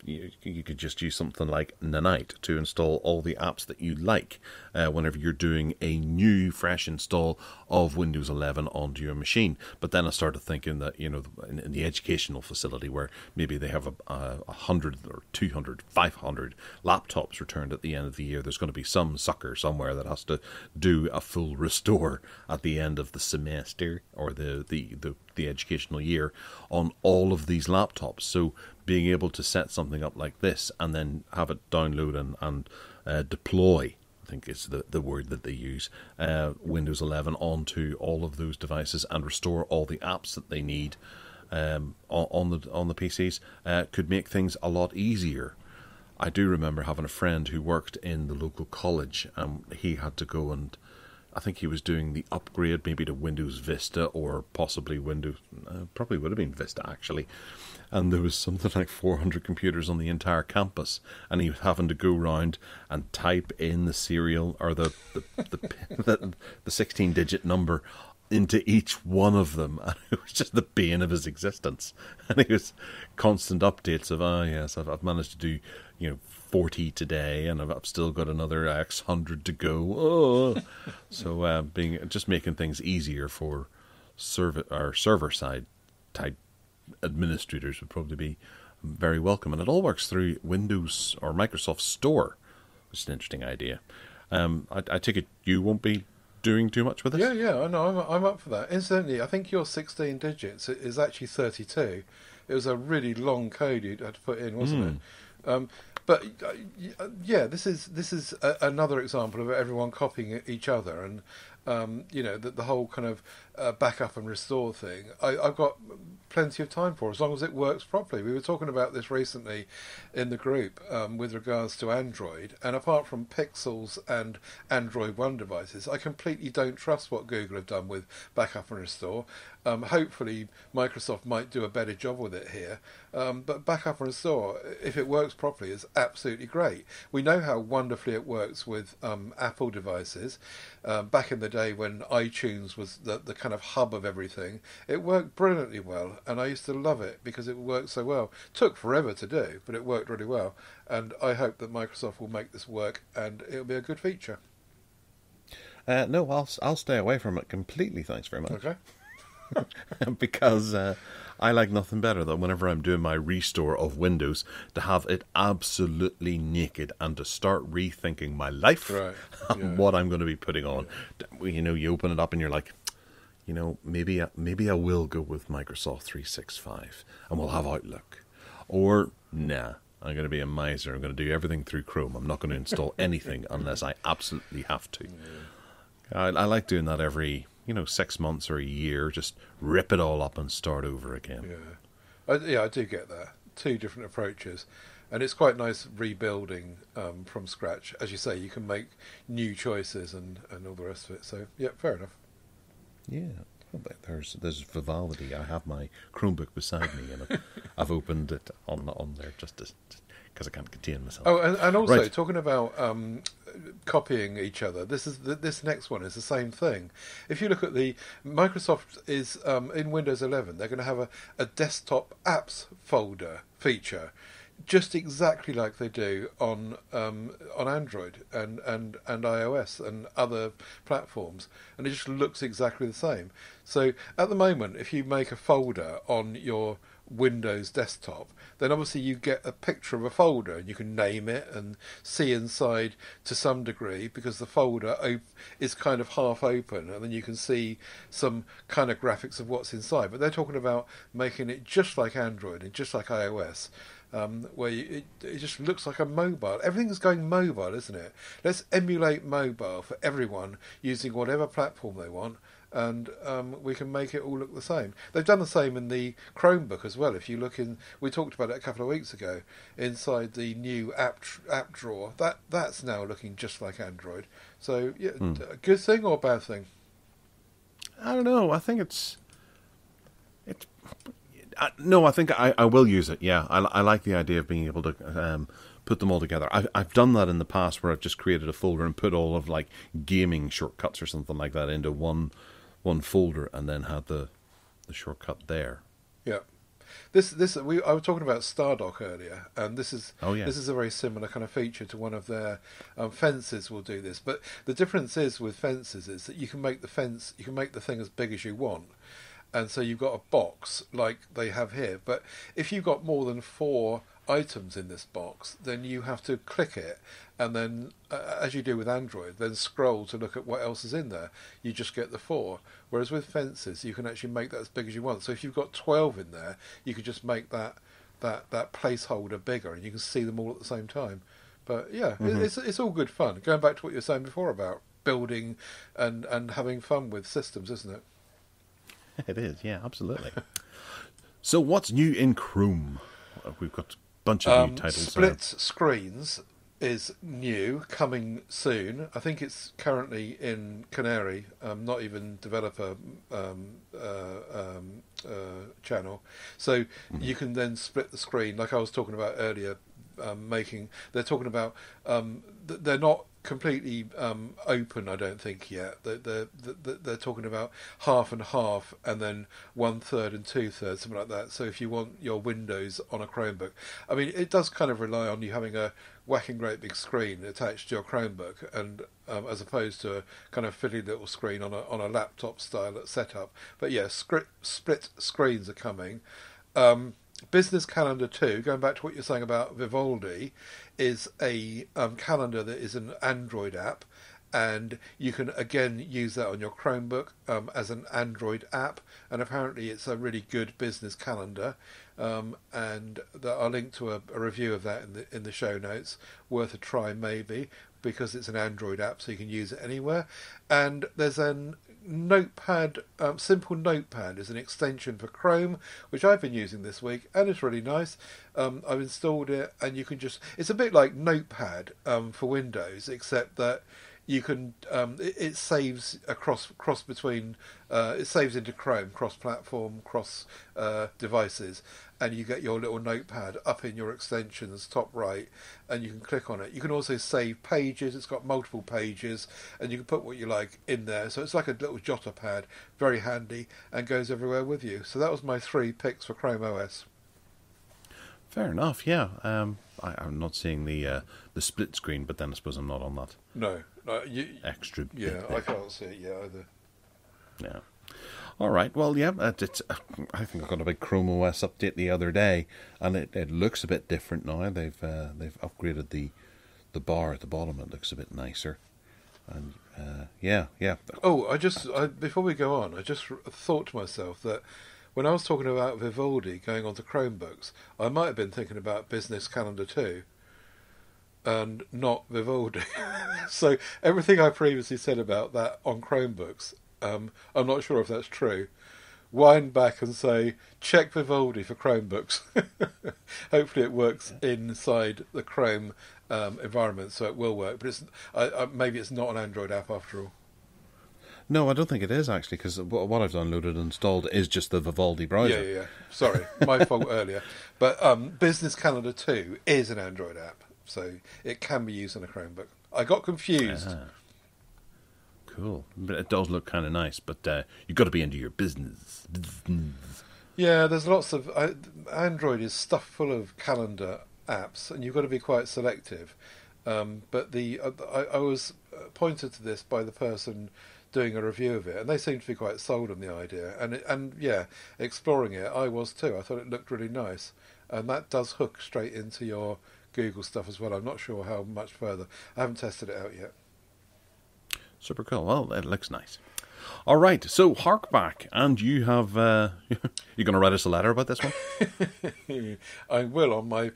You could just use something like Nanite to install all the apps that you like whenever you're doing a new, fresh install of Windows 11 onto your machine. But then I started thinking that, in the educational facility where maybe they have 100 or 200, 500 laptops returned at the end of the year, there's going to be some sucker somewhere that has to do a full restore at the end of the semester or the educational year on all of these laptops. So being able to set something up like this and then have it download and deploy, I think is the word that they use, Windows 11 onto all of those devices and restore all the apps that they need on the PCs could make things a lot easier. I do remember having a friend who worked in the local college, and he had to go and I think he was doing the upgrade maybe to Windows Vista or possibly Windows, probably would have been Vista actually. And there was something like 400 computers on the entire campus, and he was having to go round and type in the serial or the 16-digit number into each one of them, and it was just the bane of his existence. And it was constant updates of, yes, I've managed to do 40 today, and I've still got another X 100 to go. Oh. So just making things easier for server side type administrators would probably be very welcome. And it all works through Windows or Microsoft Store, which is an interesting idea. I take it you won't be doing too much with this? Yeah, I know. I'm up for that. Incidentally, I think your 16 digits is actually 32. It was a really long code you had to put in, wasn't it? But yeah, this is another example of everyone copying each other, and the whole kind of backup and restore thing. I've got plenty of time for, as long as it works properly. We were talking about this recently in the group with regards to Android, and apart from Pixels and Android One devices, I completely don't trust what Google have done with backup and restore. Hopefully Microsoft might do a better job with it here, but backup and restore, if it works properly, is absolutely great. We know how wonderfully it works with Apple devices. Back in the day when iTunes was the kind of hub of everything, it worked brilliantly well, and I used to love it because it worked so well. Took forever to do, but it worked really well, and I hope that Microsoft will make this work, and it'll be a good feature. No, I'll stay away from it completely, thanks very much. Okay. Because I like nothing better than whenever I'm doing my restore of Windows to have it absolutely naked and to start rethinking my life and what I'm going to be putting on. Yeah. You open it up and you're like, maybe I will go with Microsoft 365 and we'll have Outlook. Or, nah, I'm going to be a miser. I'm going to do everything through Chrome. I'm not going to install anything unless I absolutely have to. Yeah. I like doing that every 6 months or a year, just rip it all up and start over again. Yeah, I do get that. Two different approaches, and it's quite nice rebuilding from scratch. As you say, you can make new choices and all the rest of it. So, yeah, fair enough. Yeah, there's Vivaldi. I have my Chromebook beside me, and I've opened it on there just because I can't contain myself. Oh, and also talking about copying each other. This next one is the same thing. If you look at Microsoft is in Windows 11, they're going to have a desktop apps folder feature, just exactly like they do on Android and iOS and other platforms, and it just looks exactly the same. So at the moment, if you make a folder on your Windows desktop, then obviously you get a picture of a folder and you can name it and see inside to some degree, because the folder is kind of half open, and then you can see some kind of graphics of what's inside. But they're talking about making it just like Android and just like iOS, where it just looks like a mobile. Everything's going mobile, isn't it? Let's emulate mobile for everyone using whatever platform they want, and we can make it all look the same. They've done the same in the Chromebook as well. If you look in, we talked about it a couple of weeks ago, inside the new app drawer, that's now looking just like Android. So, yeah, a good thing or a bad thing? I don't know. I think no, I think I will use it. Yeah, I like the idea of being able to put them all together. I've done that in the past, where I've just created a folder and put all of like gaming shortcuts or something like that into one folder, and then had the shortcut there. Yeah, I was talking about Stardock earlier, and this is a very similar kind of feature to one of their fences. Will do this, but the difference is with fences is that you can make the thing as big as you want. And so you've got a box like they have here. But if you've got more than 4 items in this box, then you have to click it, and then, as you do with Android, then scroll to look at what else is in there. You just get the 4. Whereas with fences, you can actually make that as big as you want. So if you've got 12 in there, you could just make that placeholder bigger, and you can see them all at the same time. But yeah, it's all good fun. Going back to what you were saying before about building and having fun with systems, isn't it? It is, yeah, absolutely. So what's new in Chrome? We've got bunch of new titles. Split screens is new, coming soon. I think it's currently in Canary, not even developer channel. So you can then split the screen, like I was talking about earlier. They're talking about they're not completely open, I don't think yet. They're talking about half and half, and then 1/3 and 2/3, something like that. So if you want your Windows on a Chromebook, I mean, it does kind of rely on you having a whacking great big screen attached to your Chromebook, and as opposed to a kind of fiddly little screen on a laptop style setup. But yeah, split screens are coming. Business Calendar 2, going back to what you're saying about Vivaldi, is a calendar that is an Android app, and you can again use that on your Chromebook as an Android app, and apparently it's a really good business calendar, and I'll link to a review of that in the show notes. Worth a try maybe, because it's an Android app, so you can use it anywhere. And there's an Notepad, Simple Notepad is an extension for Chrome, which I've been using this week, and it's really nice. I've installed it, and you can it's a bit like Notepad for Windows, except that you can it saves cross between it saves into Chrome, cross-platform, cross devices, and you get your little notepad up in your extensions top right, and you can click on it. You can also save pages. It's got multiple pages, and you can put what you like in there. So it's like a little jotter pad, very handy, and goes everywhere with you. So that was my 3 picks for Chrome OS. Fair enough, yeah. I'm not seeing the split screen, but then I suppose I'm not on that. No, extra. Yeah, I can't see it yet either. Yeah. All right. Well, yeah. I think I got a big Chrome OS update the other day, and it looks a bit different now. They've upgraded the bar at the bottom. It looks a bit nicer, and yeah. Oh, before we go on, I just thought to myself that when I was talking about Vivaldi going onto Chromebooks, I might have been thinking about Business Calendar 2 and not Vivaldi. So everything I previously said about that on Chromebooks, I'm not sure if that's true. Wind back and say, check Vivaldi for Chromebooks. Hopefully it works inside the Chrome environment, so it will work. But maybe it's not an Android app after all. No, I don't think it is, actually, because what I've downloaded and installed is just the Vivaldi browser. Yeah. Sorry, my fault earlier. But Business Calendar 2 is an Android app, so it can be used on a Chromebook. I got confused. Cool. But it does look kind of nice, but you've got to be into your business. Yeah, there's lots of... Android is stuffed full of calendar apps, and you've got to be quite selective. But I was pointed to this by the person doing a review of it, and they seemed to be quite sold on the idea. And yeah, exploring it, I was too. I thought it looked really nice, and that does hook straight into your Google stuff as well. I'm not sure how much further. I haven't tested it out yet. Super cool. Well, it looks nice. All right, so Harkback, and you have you're going to write us a letter about this one? I will, on my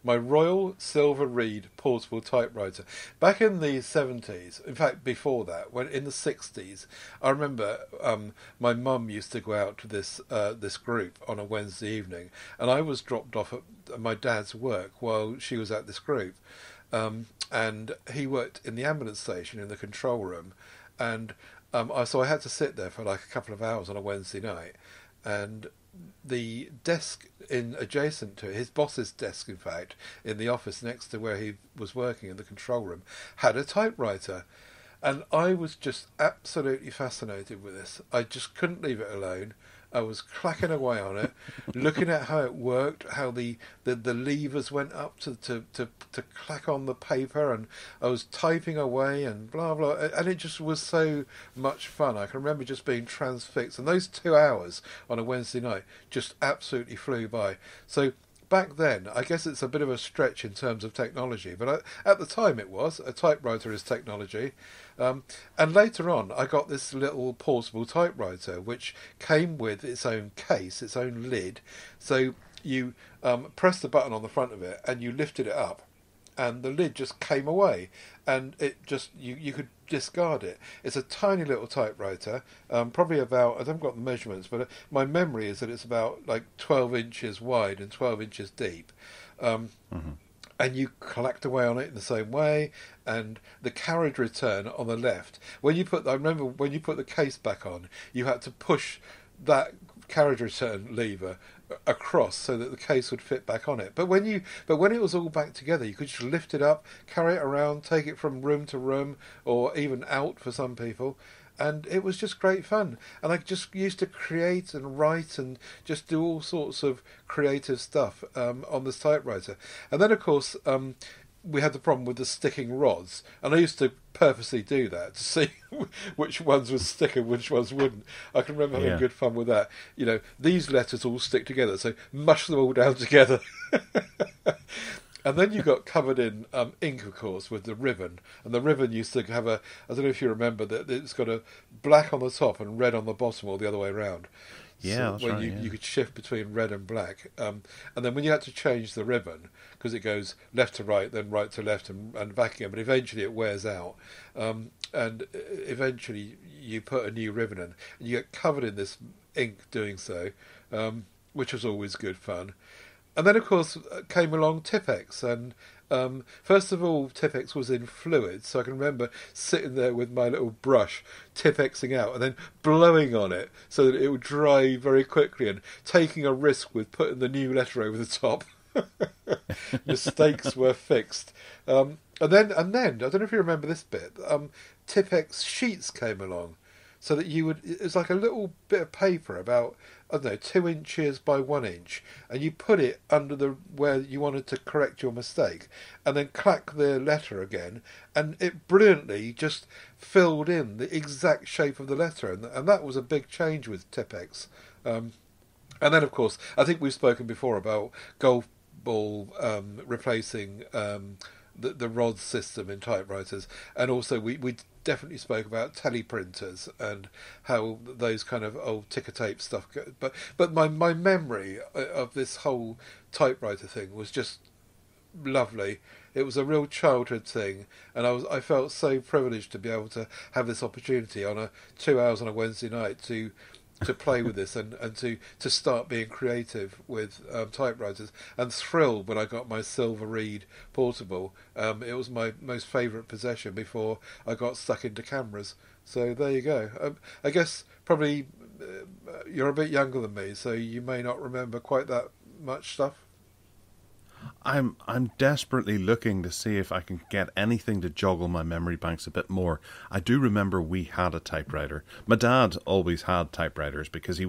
my Royal Silver Reed portable typewriter. Back in the 70s, in fact before that, when in the 60s, I remember my mum used to go out to this group on a Wednesday evening, and I was dropped off at my dad's work while she was at this group. And he worked in the ambulance station in the control room, and so I had to sit there for like a couple of hours on a Wednesday night, and the desk adjacent to it, his boss's desk in fact, in the office next to where he was working in the control room, had a typewriter, and I was just absolutely fascinated with this. I just couldn't leave it alone. I was clacking away on it, looking at how it worked, how the levers went up to clack on the paper, and I was typing away and blah blah, and it just was so much fun. I can remember just being transfixed, and those 2 hours on a Wednesday night just absolutely flew by. So back then, I guess it's a bit of a stretch in terms of technology, but at the time it was. A typewriter is technology. And later on, I got this little portable typewriter, which came with its own case, its own lid. So you press the button on the front of it, and you lifted it up, and the lid just came away, and it just you could discard it. It's a tiny little typewriter, probably about, I haven't got the measurements, but my memory is that it's about like 12 inches wide and 12 inches deep. And you collect away on it in the same way, and the carriage return on the left. I remember when you put the case back on, you had to push that carriage return lever across so that the case would fit back on it. But when it was all back together, you could just lift it up, carry it around, take it from room to room, or even out for some people. And it was just great fun. And I just used to create and write and just do all sorts of creative stuff on this typewriter. And then, of course, we had the problem with the sticking rods. And I used to purposely do that to see which ones would stick and which ones wouldn't. I can remember having good fun with that. You know, these letters all stick together, so mush them all down together. And then you got covered in ink, of course, with the ribbon. And the ribbon used to have I don't know if you remember, that it's got a black on the top and red on the bottom, or the other way around. Yeah, so that's when right. You could shift between red and black. And then when you had to change the ribbon, because it goes left to right, then right to left, and back again, but eventually it wears out. And eventually you put a new ribbon in, and you get covered in this ink doing so, which was always good fun. And then, of course, came along Tipp-Ex, and first of all, Tipp-Ex was in fluid, so I can remember sitting there with my little brush, Tipp-Exing out, and then blowing on it so that it would dry very quickly, and taking a risk with putting the new letter over the top. Mistakes were fixed. And then, I don't know if you remember this bit, Tipp-Ex sheets came along, so that it was like a little bit of paper about, I don't know, 2 inches by 1 inch, and you put it under where you wanted to correct your mistake, and then clack the letter again, and it brilliantly just filled in the exact shape of the letter, and that was a big change with Tipp-Ex. And then, of course, I think we've spoken before about golf ball replacing the rod system in typewriters, and also we definitely spoke about teleprinters and how those kind of old ticker tape stuff go. But my memory of this whole typewriter thing was just lovely. It was a real childhood thing, and I felt so privileged to be able to have this opportunity on 2 hours on a Wednesday night to play with this and to start being creative with typewriters, and thrilled when I got my Silver Reed portable. It was my most favourite possession before I got stuck into cameras. So there you go. I guess probably you're a bit younger than me, so you may not remember quite that much stuff. I'm desperately looking to see if I can get anything to joggle my memory banks a bit more. I do remember we had a typewriter. My dad always had typewriters because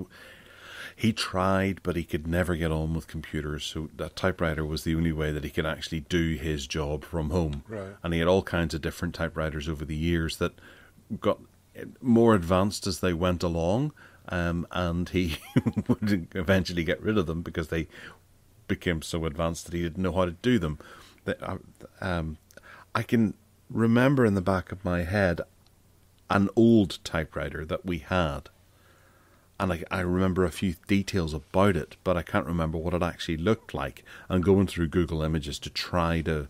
he tried, but he could never get on with computers. So that typewriter was the only way that he could actually do his job from home. Right. And he had all kinds of different typewriters over the years that got more advanced as they went along. And he would eventually get rid of them because they became so advanced that he didn't know how to do them. I can remember in the back of my head an old typewriter that we had, and I remember a few details about it, but I can't remember what it actually looked like. And going through Google Images to try to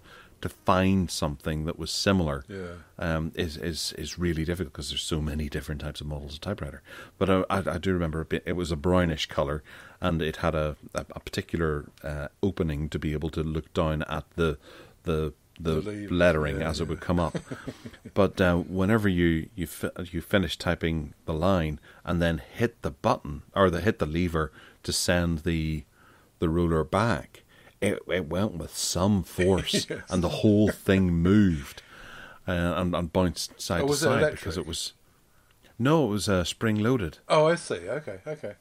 find something that was similar is really difficult because there's so many different types of models of typewriter. But I do remember it was a brownish colour, and it had a particular opening to be able to look down at the lettering as it would come up. But whenever you finish typing the line and then hit the button or hit the lever to send the ruler back, it went with some force. Yes. And the whole thing moved and bounced side to side because it was spring loaded. Oh, I see. Okay.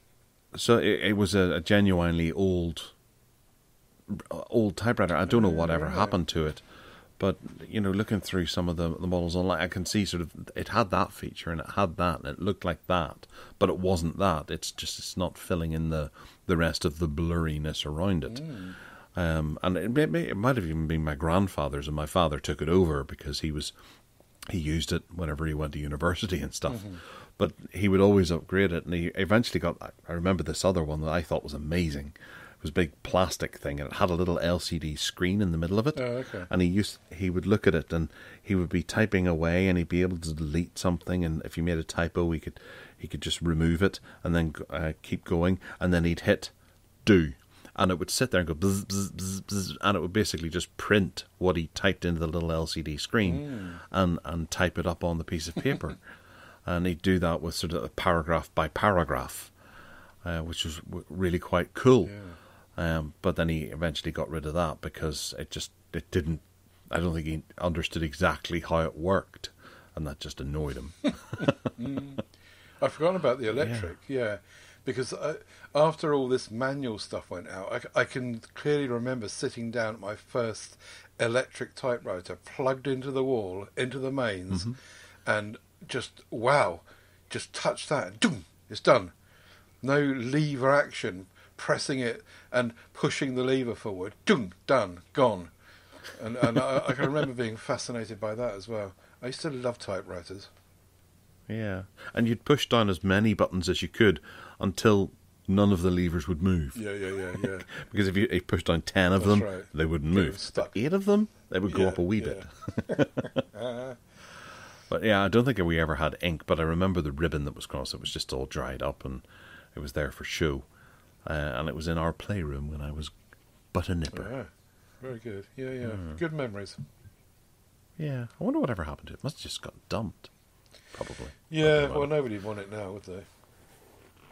So it was a genuinely old typewriter. I don't know whatever happened to it, but looking through some of the models online, I can see sort of it had that feature and it had that and it looked like that, but it wasn't that. It's not filling in the rest of the blurriness around it. And it might have even been my grandfather's, and my father took it over because he used it whenever he went to university and stuff. Mm-hmm. But he would always upgrade it, and he eventually got. I remember this other one that I thought was amazing. It was a big plastic thing, and it had a little LCD screen in the middle of it. Oh, okay. And he would look at it, and he would be typing away, and he'd be able to delete something. And if you made a typo, he could just remove it and then keep going. And then he'd hit do, and it would sit there and go bzz, bzz, bzz, bzz, and it would basically just print what he typed into the little LCD screen and type it up on the piece of paper. And he'd do that with sort of paragraph by paragraph, which was really quite cool. Yeah. But then he eventually got rid of that because it didn't. I don't think he understood exactly how it worked, and that just annoyed him. I've forgotten about the electric. Yeah, because after all this manual stuff went out, I can clearly remember sitting down at my first electric typewriter, plugged into the wall, into the mains, and just touch that, and doom, it's done. No lever action, pressing it and pushing the lever forward. Doom, done, gone. And I can remember being fascinated by that as well. I used to love typewriters. Yeah, and you'd push down as many buttons as you could until none of the levers would move. Yeah. Because if you pushed down 10 of them, they wouldn't move. Stuck. 8 of them, they would go up a wee bit. But yeah, I don't think we ever had ink, but I remember the ribbon that was across it was just all dried up, and it was there for show. And it was in our playroom when I was but a nipper. Yeah, very good. Yeah. Good memories. Yeah, I wonder whatever happened to it. It must have just got dumped, probably. Yeah, well, nobody would want it now, would they?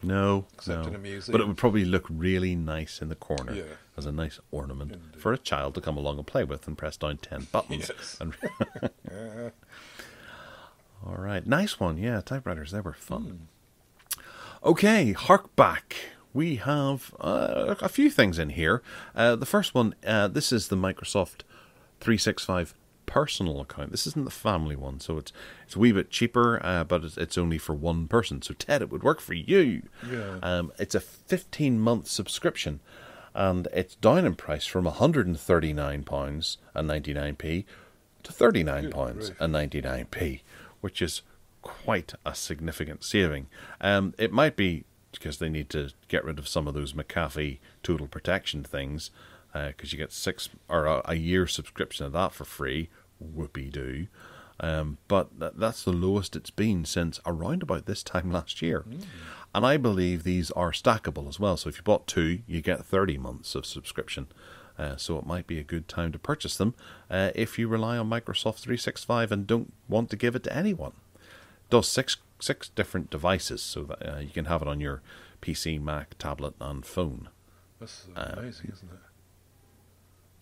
No, except in a museum. But it would probably look really nice in the corner as a nice ornament for a child to come along and play with and press down 10 buttons. Yes. All right, nice one. Yeah, typewriters, they were fun. Okay, Harkback. We have a few things in here. The first one, this is the Microsoft 365 personal account. This isn't the family one, so it's a wee bit cheaper, but it's only for one person. So Ted, it would work for you. Yeah. It's a 15-month subscription, and it's down in price from £139.99p to £39.99p, which is quite a significant saving. It might be because they need to get rid of some of those McAfee total protection things, because you get a year subscription of that for free. Whoopee-doo. But that's the lowest it's been since around about this time last year. And I believe these are stackable as well. So if you bought 2, you get 30 months of subscription. So it might be a good time to purchase them if you rely on Microsoft 365 and don't want to give it to anyone. It does six different devices, so that you can have it on your PC, Mac, tablet, and phone. That's amazing, isn't it?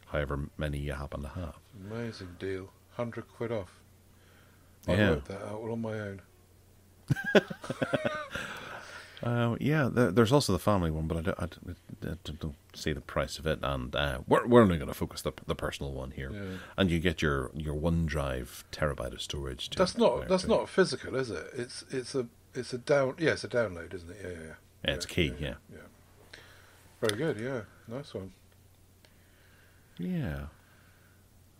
However many you happen to have. Amazing deal. £100 off. I worked that out all on my own. There's also the family one, but I don't see the price of it, and we're only going to focus the personal one here. Yeah. And you get your OneDrive terabyte of storage too. That's not physical, is it? It's a download, isn't it? Yeah. It's key. Yeah. Very good. Yeah, nice one. Yeah.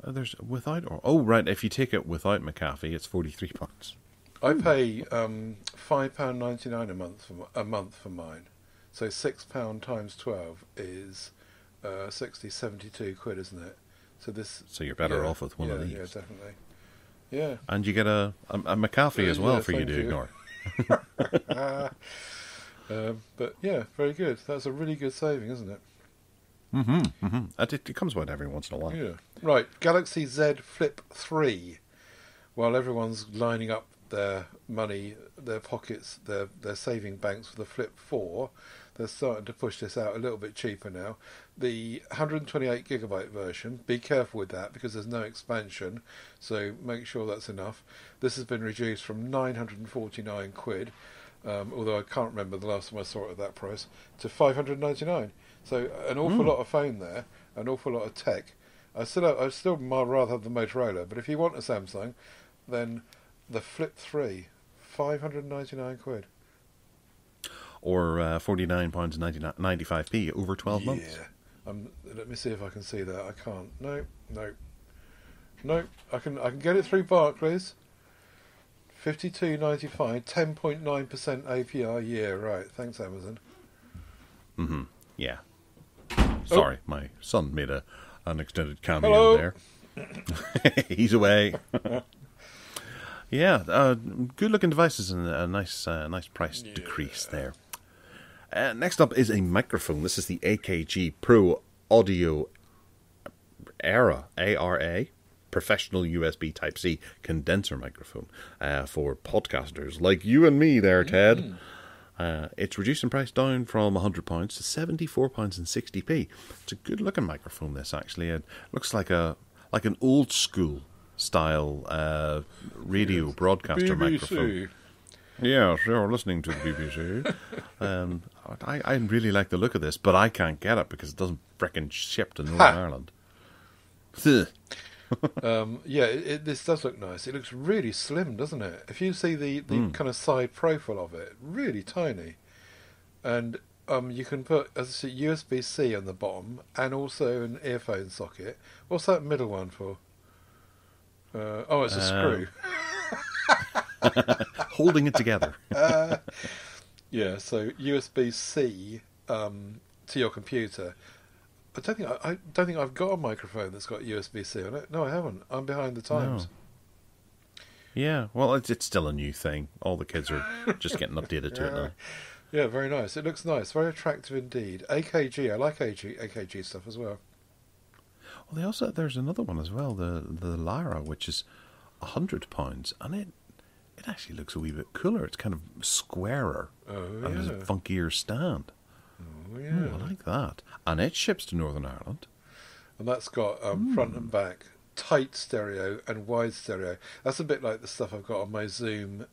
There's without right. If you take it without McAfee, it's £43. I pay £5.99 a month for mine, so £6 times 12 is 72 quid, isn't it? So you're better off with one of these. Yeah, definitely. Yeah. And you get a McAfee as well for you to ignore. But yeah, very good. That's a really good saving, isn't it? It comes out every once in a while. Yeah. Right, Galaxy Z Flip 3. While everyone's lining up their money, their pockets, their saving banks for the Flip 4, they're starting to push this out a little bit cheaper now. The 128 gigabyte version, be careful with that because there's no expansion, so make sure that's enough. This has been reduced from 949 quid, although I can't remember the last time I saw it at that price, to 599. So an awful lot of phone there, an awful lot of tech. I still might rather have the Motorola, but if you want a Samsung, then the Flip 3, 599 quid. Or £49.95p over 12 months. Yeah. Let me see if I can see that. I can't. No. I can get it through Barclays. 52.95, 10.9% APR. Yeah, right. Thanks, Amazon. Yeah. Sorry, my son made an extended cameo Hello. there. He's away. Yeah, good-looking devices and a nice price decrease there. Next up is a microphone. This is the AKG Pro Audio Era, ARA, professional USB Type-C condenser microphone for podcasters like you and me there, Ted. It's reduced in price down from £100 to £74.60. It's a good-looking microphone, this, actually. It looks like an old-school style radio broadcaster BBC. microphone. Yeah, sure, listening to the BBC. I really like the look of this, but I can't get it because it doesn't frickin' ship to Northern Ireland. This does look nice. It looks really slim, doesn't it? If you see the kind of side profile of it, really tiny. And you can put, as I said, USB-C on the bottom and also an earphone socket. What's that middle one for? It's a screw. Holding it together. So USB-C to your computer. I don't think I've got a microphone that's got USB-C on it. No, I haven't. I'm behind the times. No. Yeah, well, it's still a new thing. All the kids are just getting updated to it now. Yeah, very nice. It looks nice. Very attractive indeed. AKG. I like AKG stuff as well. Well, there's another one as well, the Lyra, which is £100, and it actually looks a wee bit cooler. It's kind of squarer. And there's a funkier stand. Oh, yeah. Ooh, I like that. And it ships to Northern Ireland. And that's got front and back, tight stereo and wide stereo. That's a bit like the stuff I've got on my Zoom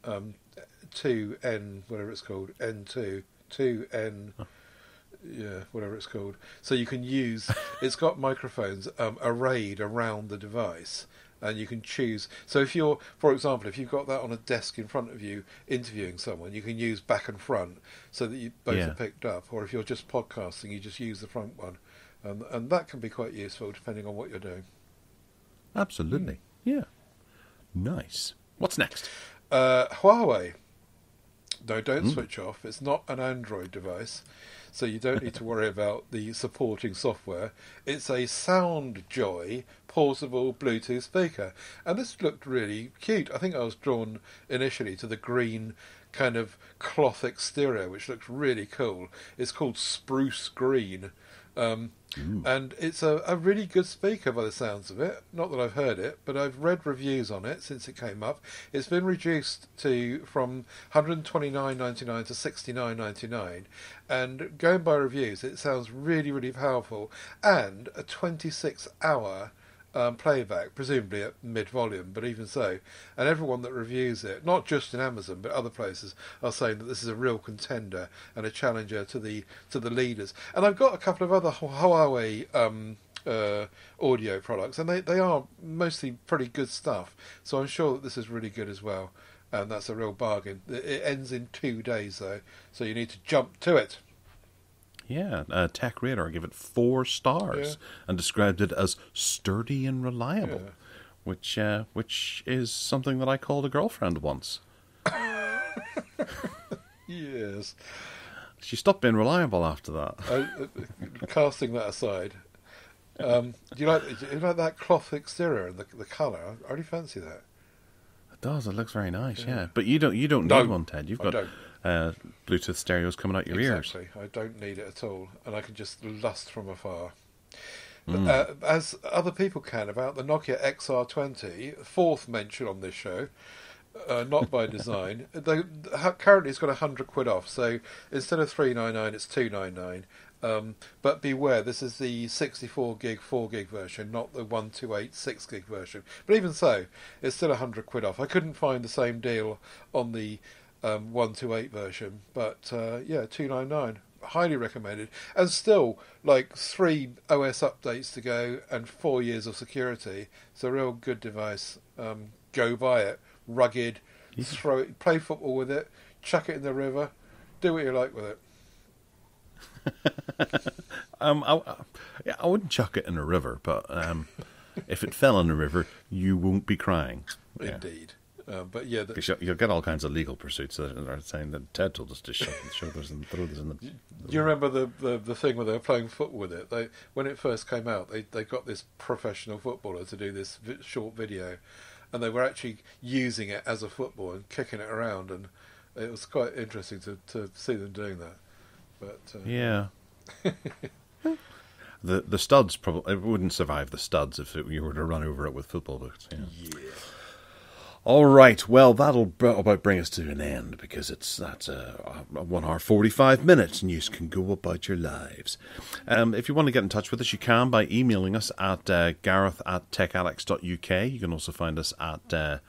2N, whatever it's called, N2, 2N, whatever it's called. So you can use, it's got microphones arrayed around the device. And you can choose. So if you're, for example, if you've got that on a desk in front of you interviewing someone, you can use back and front so that you both are picked up. Or if you're just podcasting, you just use the front one. And that can be quite useful depending on what you're doing. Absolutely. Yeah. Nice. What's next? Huawei. No, don't switch off. It's not an Android device. So you don't need to worry about the supporting software. It's a SoundJoy portable Bluetooth speaker. And this looked really cute. I think I was drawn initially to the green kind of cloth exterior, which looks really cool. It's called Spruce Green. And it's a really good speaker by the sounds of it. Not that I've heard it, but I've read reviews on it since it came up. It's been reduced from $129.99 to $69.99. And going by reviews, it sounds really, really powerful. And a 26-hour playback, presumably at mid-volume, but even so. And everyone that reviews it, not just in Amazon, but other places, are saying that this is a real contender and a challenger to the leaders. And I've got a couple of other Huawei audio products, and they are mostly pretty good stuff. So I'm sure that this is really good as well. And that's a real bargain. It ends in 2 days, though, so you need to jump to it. Yeah, Tech Radar gave it 4 stars and described it as sturdy and reliable, which is something that I called a girlfriend once. Yes. She stopped being reliable after that. Casting that aside, do you like that cloth exterior and the colour? I really fancy that. It does. It looks very nice. Yeah, but you don't need one, Ted. You've got Bluetooth stereos coming out your ears. Exactly. I don't need it at all, and I can just lust from afar. But, as other people can about the Nokia XR20, fourth mention on this show, not by design. Currently, it's got £100 off, so instead of $399, it's $299. But beware, this is the 64 gig, 4 gig version, not the 128 6 gig version. But even so, it's still £100 off. I couldn't find the same deal on the 128 version, but $299. Highly recommended. And still, like 3 OS updates to go and 4 years of security. It's a real good device. Go buy it. Rugged. Throw it. Play football with it. Chuck it in the river. Do what you like with it. I wouldn't chuck it in a river, but if it fell in a river, you won't be crying. Indeed. But yeah, you'll get all kinds of legal pursuits that are saying that Ted told us to shove this and throw this in the. Do you remember the thing where they were playing football with it? When it first came out, they got this professional footballer to do this short video, and they were actually using it as a football and kicking it around, and it was quite interesting to see them doing that. But yeah. The studs probably it wouldn't survive the studs if you were to run over it with football boots. Yeah. All right. Well, that'll about bring us to an end because that's 1 hour 45 minutes, and you can go about your lives. If you want to get in touch with us, you can by emailing us at gareth@techaddicts.uk. You can also find us at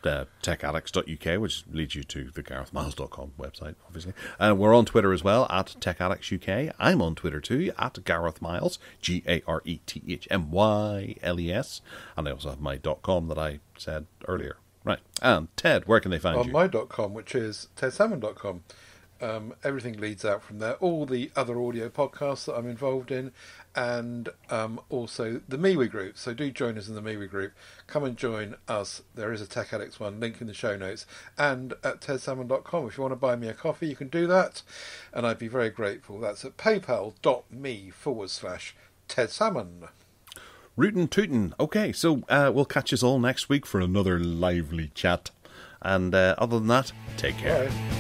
techaddicts.uk, which leads you to the garethmiles.com website, obviously. We're on Twitter as well, at techaddictsuk. I'm on Twitter too, at garethmiles, GarethMyles. And I also have my .com that I said earlier. Right. And Ted, where can they find you? On my .com, which is tedsalmon.com. Everything leads out from there. All the other audio podcasts that I'm involved in, and also the MeWe group. So do join us in the MeWe group. Come and join us. There is a Tech Addicts one, link in the show notes, and at tedsalmon.com. If you want to buy me a coffee, you can do that, and I'd be very grateful. That's at paypal.me/tedsalmon. Rootin' tootin'. Okay, so we'll catch us all next week for another lively chat. And other than that, take care. Bye.